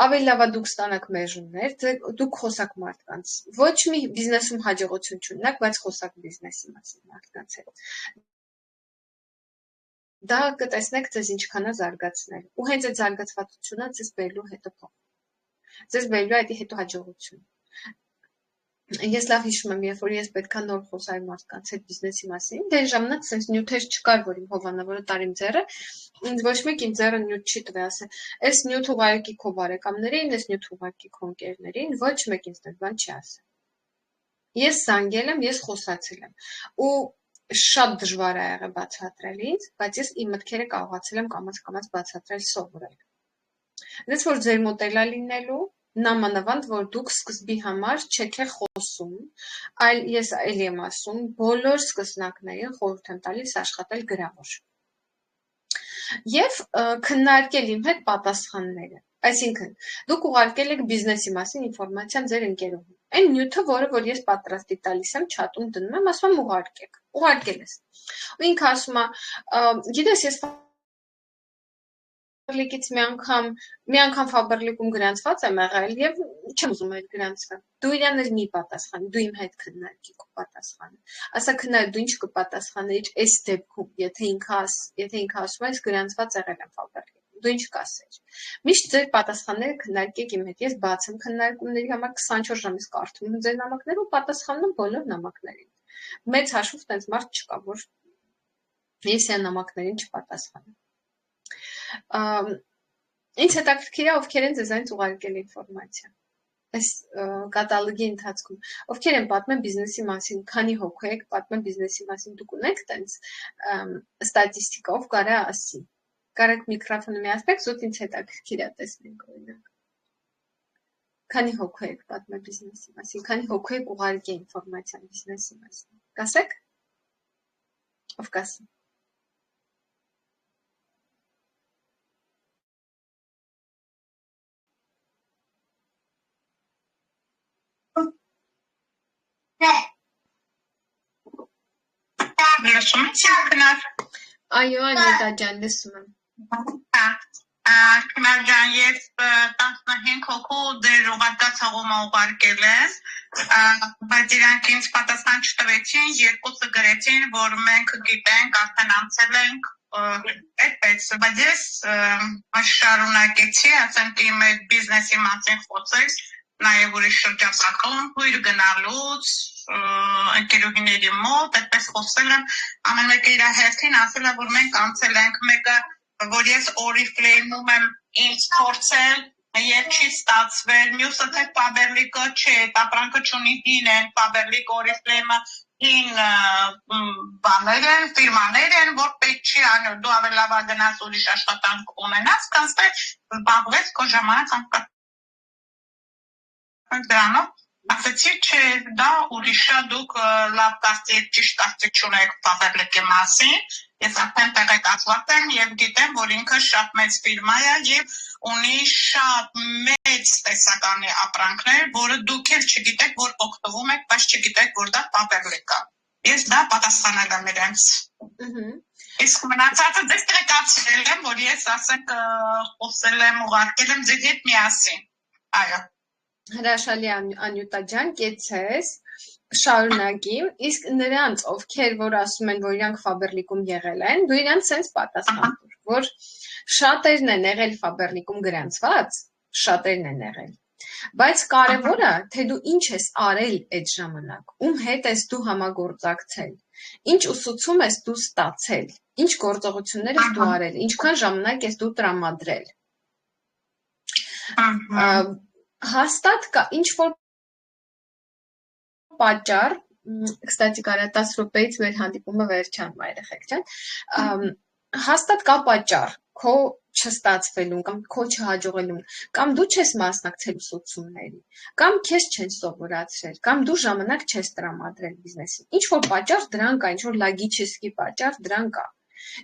Ավելի լավ է դուք ստանաք մերժումներ, դուք խոսաք մարդկանց։ Ոչ մի բիզնեսում հաջողություն չունենաք, բայց խոսաք բիզնեսի մասին մարդկանց հետ։ Դա կտեսնեք ձեզ ինչքան է զարգացնել։ Ու հենց այդ զարգացվածությունը ձեզ բերելու հետո փող։ Ձեզ բերելու է այդ հետո հաջողություն։ Ես լավ հիշում եմ, երբ որ ես պետքա նոր խոսայի մարդկանց հետ բիզնեսի մասին, դե ժամանակ sense նյութեր չկար, որ իմ հովանավորը տարիմ ձեռը, ինձ ոչ մեկ իմ ձեռը նյութ չի տվել, ասել, այս նյութ ուղարկի քո բարեկամներին, այս նյութ ուղարկի քո ընկերներին, ոչ մեկ ինձ այդ բան չի ասել։ Ես զանգել եմ, ես խոսացել եմ։ Ու շատ դժվար է եղել բացատրել ինձ, բայց ես իմ մտքերը կարողացել եմ կամաց բացատրել, սովորել։ Դες որ ձեր մոդելա լինելու նամանավանդ, որ դուք սկզբի համար չեք խոսում, այլ ես այլ եմ ասում, բոլոր սկսնակներին խորհուրդ եմ տալիս աշխատել գրավոր։ Եվ քննարկել իմ հետ պատասխանները։ Այսինքն, դուք ուղարկել եք բիզնեսի մասին ինֆորմացիան ձեր ընկերուհուն։ Այն նյութը, որ ես պատրաստի տալիս եմ, չաթում դնում եմ, ասում եմ ուղարկեք։ Ուղարկել ես։ Ու ինքը ասում է, գիտես, ես Ֆաբրիկից մի անգամ Ֆաբրիկում գրանցված եմ եղել եւ չեմ ուզում այդ գրանցվել։ Դու իրան էլ մի պատասխան, դու իմ հետ քննարկի քո պատասխանը։ Ասա քննարկի դու ինչ կպատասխանեիր այս դեպքում, եթե ինքը ասում է, ես գրանցված եղել եմ Ֆաբրիկում։ Դու ինչ կասեիր։ Միշտ ձեր պատասխանները քննարկեք իմ հետ։ Ես բաց եմ քննարկումների համար 24 ժամ ես կարդում եմ ձեր նամակները ու պատասխանում եմ բոլոր նամակներին։ Մեծ հաշվով տենց մարդ չկա, որ ես այն նամակներին չպատասխանեմ։ Ինչ հետաքրքիր է, ովքեր են ձեզ այնց ուղարկել ինֆորմացիա։ Այս կատալոգի ընթացքում ովքեր են պատմել բիզնեսի մասին, քանի հոգու եք պատմել բիզնեսի մասին, դուք ունեք տենց ստատիստիկա, ով կարա ասի։ Կարեք միկրոֆոնը միացեք, զուտ ինձ հետաքրքիր է տեսնենք օրինակ։ Քանի հոգու եք պատմել բիզնեսի մասին, քանի հոգու եք ուղարկել ինֆորմացիա բիզնեսի մասին։ Կասեք։ Ով կասի։ Լսում եք ինքնար։ Այո, Անիտա ջան, լսում եմ։ Քնար ջան, ես 15 հոգու դեր ուղարկած հաղումը ուղարկել են, բայց իրանք ինձ պատասխան չտվեցին, երկուսը գրեցին, որ մենք գիտենք, արդեն անցել ենք, այդպես, բայց ես շարունակեցի, ասենք իմ այդ բիզնեսի մասին խոսել, նաև ուրիշ շրջապատում, հույր գնալուց, ընկերուհիների մոտ, այդպես խոսել եմ, ամեն մեկը իր հերթին ասել է, որ մենք անցել ենք, մեկը, որ ես Oriflame-ում եմ ինձ փորձել, եւ չի ստացվել, մյուսը թե Faberlic-ը չէ, ապրանքը չունի հին են, Faberlic Oriflame-ը հին բաներ են, ֆիրմաներ են, որ պետք չի անում, դու ավելի լավ գնաս ուրիշ աշխատանք ունենաս, կանցնես, զբաղվես քո ժամանակ անցկացնես դրանով, ասեցի, չէ, դա ուրիշ է, դուք լավ կարծիք, ճիշտ կարծիք չունեք Faberlic-ի մասին, ես արդեն տեղեկացված եմ եւ գիտեմ, որ ինքը շատ մեծ ֆիրմա է եւ ունի շատ մեծ տեսականի ապրանքներ, որը դուք էլ չգիտեք, որ օգտվում եք, բայց չգիտեք, որ դա Faberlic է։ Ես դա պատասխանել եմ իրենց։ Իսկ մնացածը ձեզ տեղեկացրել եմ, որ ես ասենք խոսել եմ, ուղարկել եմ ձեզ հետ միասին։ Այո։ Հրաշալի Անյուտա ջան, կեցես, շարունակի, իսկ նրանց, ովքեր որ ասում են, որ իրանք Faberlic-ում եղել են, դու իրանք սենց պատասխան տուր, որ շատերն են եղել Faberlic-ում գրանցված, շատերն են եղել, բայց կարևորը, թե դու ինչ ես արել այդ ժամանակ, ում հետ ես դու համագործակցել, ինչ ուսուցում ես դու ստացել, ինչ գործողություններ ես դու արել, ինչքան ժամանակ ես դու տրամադրել։ Հաստատ կա ինչ-որ պատճառ, կստացի կարա 10 ռուպեից մեր հանդիպումը վերջանում երեխեք ջան, հաստատ կա պատճառ քո չստացվելուն կամ քո չհաջողելուն, կամ դու չես մասնակցել ուսուցումների, կամ քեզ չեն սովորացրել, կամ դու ժամանակ չես տրամադրել բիզնեսին։ Ինչ-որ պատճառ դրան կա, ինչ-որ լոգիչեսկի պատճառ դրան կա։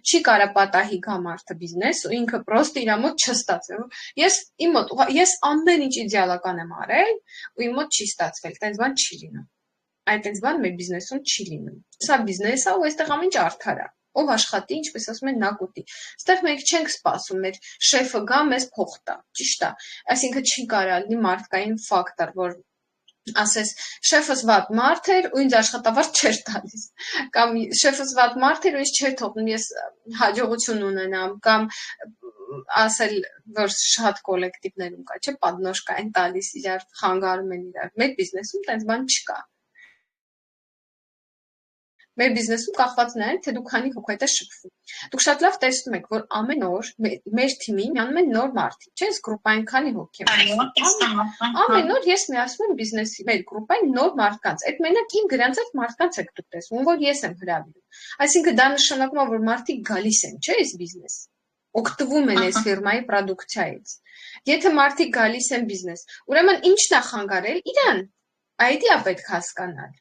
Չի կարա պատահի գա մարդը բիզնես ու ինքը պրոստը իր մոտ չստացել։ Ես ամեն ինչ իդեալական եմ արել ու իմ մոտ չի ստացվել, տենց բան չի լինում։ Այդ տենց բան մեր բիզնեսում չի լինում։ Սա բիզնես է ու այստեղ ամեն ինչ արդար է։ Ով աշխատի, ինչպես ասում են, նա կուտի։ Այստեղ մենք չենք սպասում, մեր շեֆը գա, մեզ փող տա, ճիշտ է։ Այսինքն չի կարա լինի մարդկային ֆակտոր, որ ասես շեֆս վատ մարդ էր ու ինձ աշխատավարձ չէր տալիս կամ շեֆս վատ մարդ էր ու ինձ չէր թողնում ես հաջողություն ունենամ կամ ասել որ շատ կոլեկտիվներում կա չէ պատնոշկա են տալիս իրար խանգարում են իրար մեր բիզնեսում տենց բան չկա մեր բիզնեսում կախված նրանից թե դուք քանի հոգու եք շփվում դուք շատ լավ տեսնում եք որ ամեն օր մեր թիմին միանում են նոր մարդիկ չէ՞ գրուպային քանի հոգի ամեն օր ես միացնում եմ բիզնեսի մեր գրուպային նոր մարդկանց այդ մենակ իմ գրանցած մարդկանց եք դուք տեսնում որ ես եմ հրավիրում այսինքն դա նշանակում է որ մարդիկ գալիս են չէ՞ այս բիզնես օգտվում են այս ֆիրմայի պրոդուկցիայից եթե մարդիկ գալիս են բիզնես ուրեմն ի՞նչն է խանգարել իրան այդ է պետք հասկանալ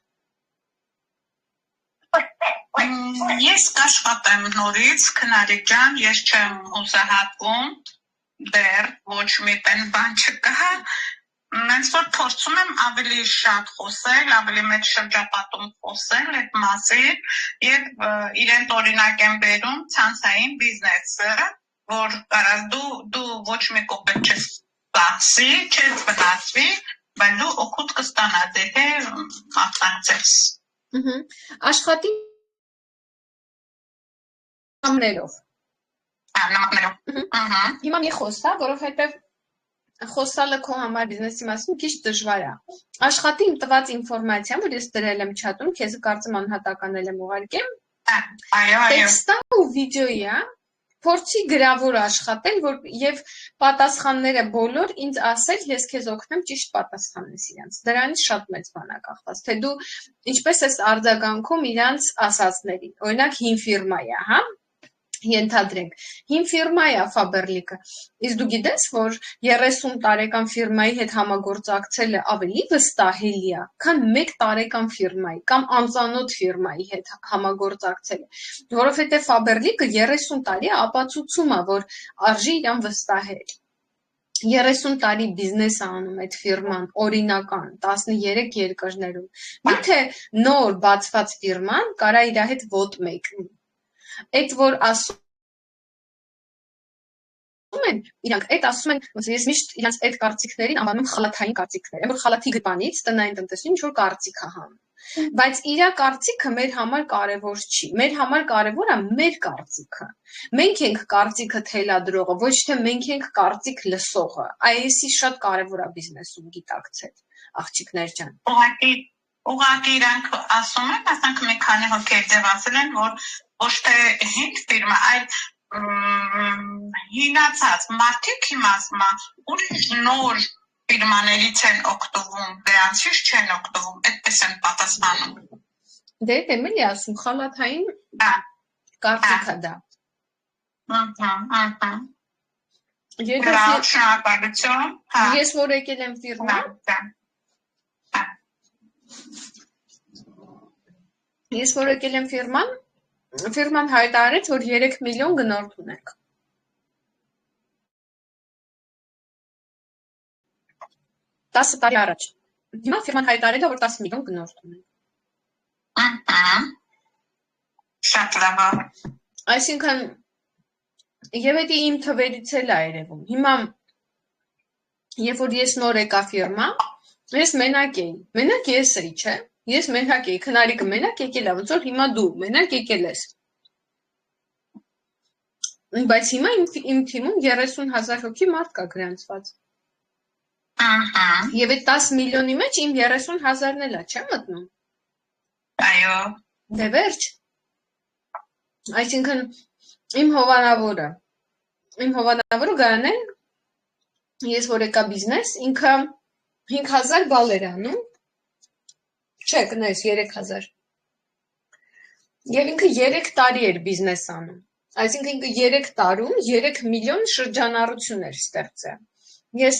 Ես կաշխատեմ նորից, քնարիկ ջան, ես չեմ հուսահատվում, դեռ ոչ մի տեն բան չկա, մենց որ փորձում եմ ավելի շատ խոսել, ավելի մեծ շրջապատում խոսել այդ մասին եւ իրեն օրինակ եմ բերում ցանցային բիզնեսը, որ կարաս դու ոչ մի կոպեկ չես ծախսի, չես վնասվի, բայց դու օգուտ կստանաս, եթե մասնակցես։ Աշխատի նամներով։ Հիմա մի խոսա, որովհետև խոսալը քո համար բիզնեսի մասին քիչ դժվար է։ Աշխատի իմ տված ինֆորմացիան, որ ես դրել եմ չաթում, քեզ կարծեմ անհատականել եմ ուղարկեմ։ Այո։ Տեքստը ու վիդեոյի է, փորձի գրավոր աշխատել, որ եւ պատասխանները բոլոր ինձ ասել, ես քեզ օգնեմ ճիշտ պատասխանես իրանց։ Դրանից շատ մեծ բան է կախված, թե դու ինչպես ես արձագանքում իրանց ասածներին։ Օրինակ հին ֆիրմա է, հա։ Ենթադրենք, հին ֆիրմա է Faberlic-ը, իսկ դու գիտես, որ 30 տարեկան ֆիրմայի հետ համագործակցելը ավելի վստահելի է, քան 1 տարեկան ֆիրմայի կամ անծանոթ ֆիրմայի հետ համագործակցելը, որովհետև Faberlic-ը 30 տարի ապացուցում է, որ արժի իրան վստահել։ 30 տարի բիզնես է անում այդ ֆիրման, օրինական, 13 երկրներում։ Միթե նոր բացված ֆիրման կարա իր հետ ոտ մեկնի։ Այդ որ ասում են, իրանք այդ ասում են, ես միշտ իրանք այդ կարծիքներին անվանում խալաթային կարծիքներ, որ խալաթի գրպանից տնային տնտեսություն ինչ որ կարծիք է հանում։ Բայց իր կարծիքը մեր համար կարևոր չի։ Մեր համար կարևոր է մեր կարծիքը։ Մենք ենք կարծիքը թելադրողը, ոչ թե մենք ենք կարծիք լսողը։ Այսի շատ կարևոր է բիզնեսում գիտակցել, աղջիկներ ջան։ Ուղղակի իրանք ասում են, ասենք մի քանի հոգի ձևացել են, որ ոչ թե հին ֆիրմա, այլ հինացած մարդիկ հիմա ասում են, ուրիշ նոր ֆիրմաներից են օգտվում, դրանցից չեն օգտվում, այդպես են պատասխանում։ Դե էլի ասում, խալաթային կարծիք է դա։ Ես որ եկել եմ ֆիրմա, ֆիրման հայտարարեց, որ 3 միլիոն գնորդ ունենք։ 10 տարի առաջ։ Հիմա ֆիրման հայտարարել է, որ 10 միլիոն գնորդ ունենք։ Շատ լավ։ Այսինքն, եւ դա իմ թվերից էլ է երևում։ Հիմա, երբ որ ես նոր եկա ֆիրմա, ես մենակ էի։ Մենակ ես էի, չէ՞։ Ես մենակ էի, քնարիկը մենակ եկել է, ոնց որ հիմա դու մենակ եկել ես։ Բայց հիմա իմ թիմում 30,000 հոգի մարդ կա գրանցված։ Եվ այդ 10 միլիոնի մեջ իմ 30,000-ն էլ է, չէ՞ մտնում։ Այո։ Դե վերջ։ Այսինքն իմ հովանավորը Գայանեն, ես որ եկա բիզնես, ինքը 5,000 բալեր անում, չէ, կներես 3,000։ Եվ ինքը 3 տարի էր բիզնես անում, այսինքն ինքը 3 տարում 3 միլիոն շրջանառություն էր ստեղծել։ Ես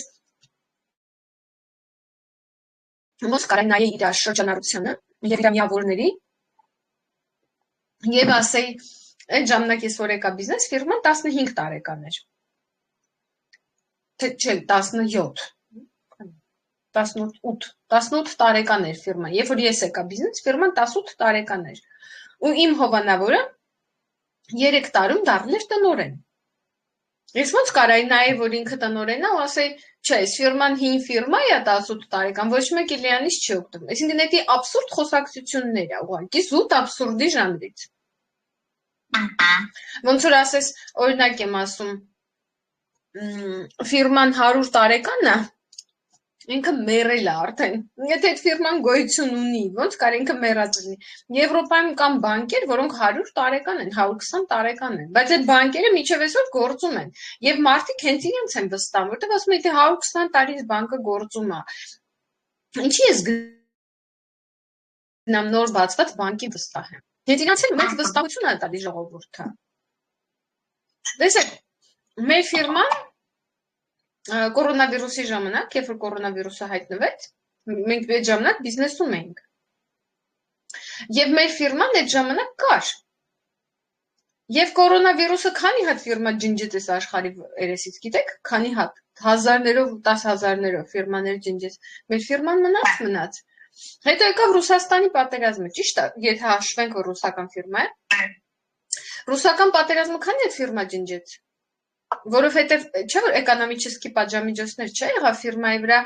ոնց կարա նայեի իր շրջանառությունը եւ իր միավորների եւ ասեի, այդ ժամանակ ես որ եկա բիզնես, ֆիրման 15 տարեկան էր։ Թե չէ, 17 տարեկան էր ֆիրման։ Երբ որ ես եկա բիզնես, ֆիրման 18 տարեկան էր։ Ու իմ հովանավորը 3 տարում դառնել տնօրեն։ Ես ոնց կարայի նայել, որ ինքը տնօրեն է ու ասեի, չէ, այս ֆիրման հին ֆիրմա է 18 տարեկան, ոչ մեկ իրանից չի օգտվում։ Այսինքն դա абսուրդ խոսակցություններ է, ուղղակի զուտ абսուրդի ժանրից։ Ոնց որ ասես, օրինակ եմ ասում, ֆիրման 100 տարեկան է, ինքը մեռել է արդեն։ Եթե այդ ֆիրման գոյություն ունի, ոնց կար ինքը մեռած լինի։ Եվրոպայում կան բանկեր, որոնք 100 տարեկան են, 120 տարեկան են, բայց այդ բանկերը մինչև այսօր գործում են։ Եվ մարդիկ հենց իրենց են վստահում, որտեղ ասում են, թե 120 տարից բանկը գործում է։ Ինչի ես գնամ նոր բացված բանկի վստահեմ։ Հենց իրանց էլ մեծ վստահություն է տալի ժողովուրդը։ Տեսեք, մեր ֆիրման կորոնավիրուսի ժամանակ, երբ որ կորոնավիրուսը հայտնվեց, մենք այդ ժամանակ բիզնեսում էինք։ Եվ մեր ֆիրման այդ ժամանակ կար։ Եվ կորոնավիրուսը քանի հատ ֆիրմա ջնջեց այս աշխարհի երեսից, գիտեք, քանի հատ, հազարներով, 10,000-ներով ֆիրմաներ ջնջեց։ Մեր ֆիրման մնաց։ Հետո եկավ Ռուսաստանի պատերազմը, ճիշտ է, եթե հաշվենք, որ ռուսական ֆիրմա է։ Ռուսական պատերազմը քանի հատ ֆիրմա ջնջեց։ Որովհետև չէ որ էկոնոմический պատժամիջոցներ չէ եղավ ֆիրմայի վրա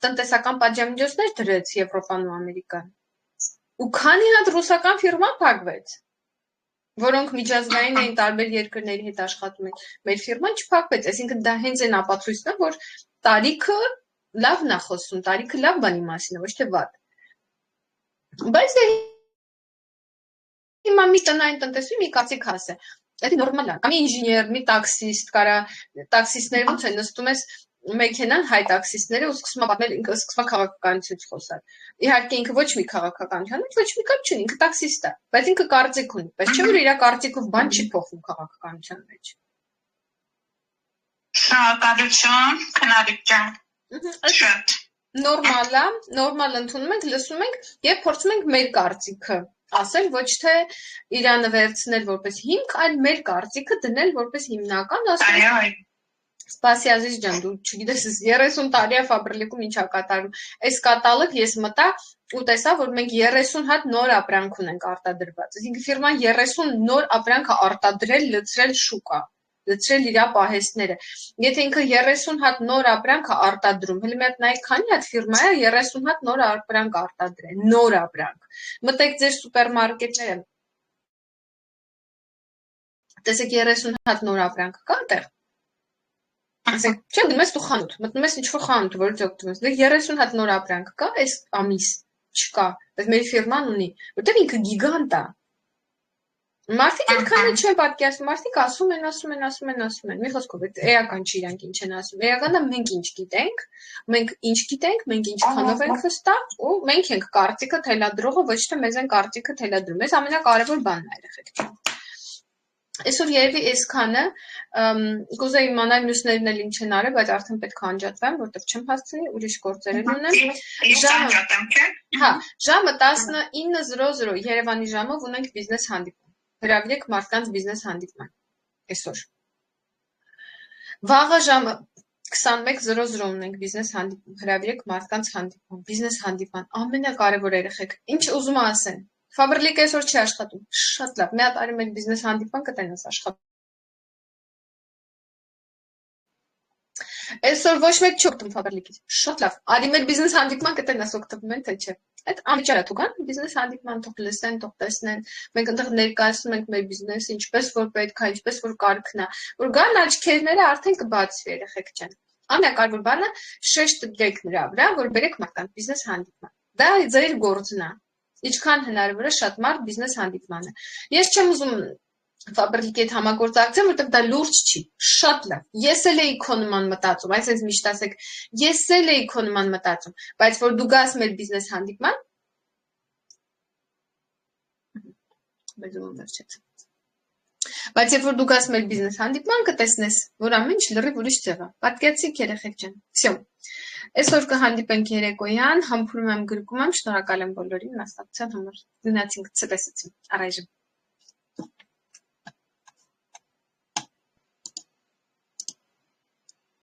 տնտեսական պատժամիջոցներ դրեց Եվրոպան ու Ամերիկան։ Ու քանի հատ ռուսական ֆիրմա փակվեց, որոնք միջազգային էին, տարբեր երկրների հետ աշխատում են։ Մեր ֆիրման չփակվեց, այսինքն դա հենց այն ապացույցն է, որ տարիքը լավն է խոսում, տարիքը լավ բանի մասին է, ոչ թե վատ։ Բայց հիմա մի տնային տնտեսում մի կարծիք ասե։ Դա նորմալ է։ Կամ ինժեներ, մի տաքսիստ, կարա տաքսիստները ոնց են նստում ես մեքենան հայ տաքսիստները ու սկսում է պատմել ինքը սկսում է քաղաքականությունից խոսալ։ Իհարկե ինքը ոչ մի քաղաքականության, ոչ մի կապ չունի, ինքը տաքսիստ է, բայց ինքը կարծիք ունի, բայց չէ որ իր կարծիքով բան չի փոխվում քաղաքականության մեջ։ Շնորհակալություն, քնարիք ջան։ Շատ նորմալ ընդունում ենք, լսում ենք եւ փորձում ենք մեր կարծիքը ասել, ոչ թե իրանը վերցնել որպես հիմք, այլ մեր կարծիքը դնել որպես հիմնական, ասել։ Այո։ Սպասի Ազիզ ջան, դու չգիտես 30 տարի է Ֆաբրիլիկում ինչա կատարում։ Այս կատալոգ ես մտա ու տեսա, որ մենք 30 հատ նոր ապրանք ունենք արտադրված։ Այսինքն ֆիրման 30 նոր ապրանք է արտադրել, լցրել շուկա, լցրել իր պահեստները։ Եթե ինքը 30 հատ նոր ապրանք է արտադրում, հələ մի հատ նայեք, քանի հատ ֆիրմա է 30 հատ նոր ապրանք արտադրել, նոր ապրանք։ Մտեք ձեր սուպերմարկետները։ Տեսեք 30 հատ նոր ապրանք կա այդտեղ։ Ասենք, չէ, գնում ես դու խանութ, մտնում ես ինչ-որ խանութ, որից օգտվում ես։ Դե 30 հատ նոր ապրանք կա, այս ամիս չկա, բայց մեր ֆիրման ունի, որտեղ ինքը գիգանտ է։ Մարդիկ այդքանը չեն պատկերացնում, մարդիկ ասում են։ Մի խոսքով, այդ էական չի իրանք ինչ են ասում։ Էականը մենք ինչ գիտենք, մենք ինչ քանով ենք վստահ, ու մենք ենք կարծիքը թելադրողը, ոչ թե մեզ են կարծիքը թելադրում։ Այս ամենակարևոր բանն է երեխեք ջան։ Այսօր երևի այսքանը կուզեի իմանալ մյուսներն էլ ինչ են արել, բայց արդեն պետք է անջատվեմ, որտեղ չեմ հասցնի, ուրիշ գործեր ունեմ։ Ժամը 19:00 Երևանի ժամով ունենք բիզնես հանդիպում։ Հրավիրեք մարդկանց բիզնես հանդիպման։ Այսօր։ Վաղը ժամը 21:00 ունենք բիզնես հանդիպում։ Հրավիրեք մարդկանց հանդիպում, բիզնես հանդիպման։ Ամենակարևորը երեխեք, ինչ ուզում ասեն։ Ֆաբրիլիկը այսօր չի աշխատում։ Շատ լավ, մի հատ արի մեր բիզնես հանդիպման կտենաս աշխատում։ Այսօր ոչ մեկ չի օգտվում Ֆաբրիլիկից։ Շատ լավ, արի մեր բիզնես հանդիպման կտենաս օգտվում են, թե չէ։ Այդ անվճար է, թող գան բիզնես հանդիպման, թող լսեն, թող տեսնեն։ Մենք այնտեղ ներկայացնում ենք մեր բիզնեսը, ինչպես որ պետք է, ինչպես որ կարիքն է, որ գան աչքերները արդեն կբացվի երեխեք ջան։ Ամենակարևոր բանը շեշտ դրեք նրա վրա, որ բերեք մարդկանց բիզնես հանդիպման։ Դա ձեր գործն է։ Ինչքան հնարավոր է շատ մարդ բիզնես հանդիպմանը։ Ես չեմ ուզում Ֆաբրիլիկի հետ համագործակցեմ, որտեղ դա լուրջ չի։ Շատ լավ։ Ես էլ էի քո նման մտածում, այսպես միշտ ասեք, ես էլ էի քո նման մտածում, բայց որ դու գաս մեր բիզնես հանդիպման, բայց երբ որ դու գաս մեր բիզնես հանդիպման, կտեսնես, որ ամեն ինչ լրիվ ուրիշ ձև է։ Պատկերացիք երեխեք ջան։ Всё։ Այսօր կհանդիպենք երեկոյան, համբուրում եմ գրկում եմ, շնորհակալ եմ բոլորին մասնակցության համար։ Գնացինք ցտեսություն։ Առայժմ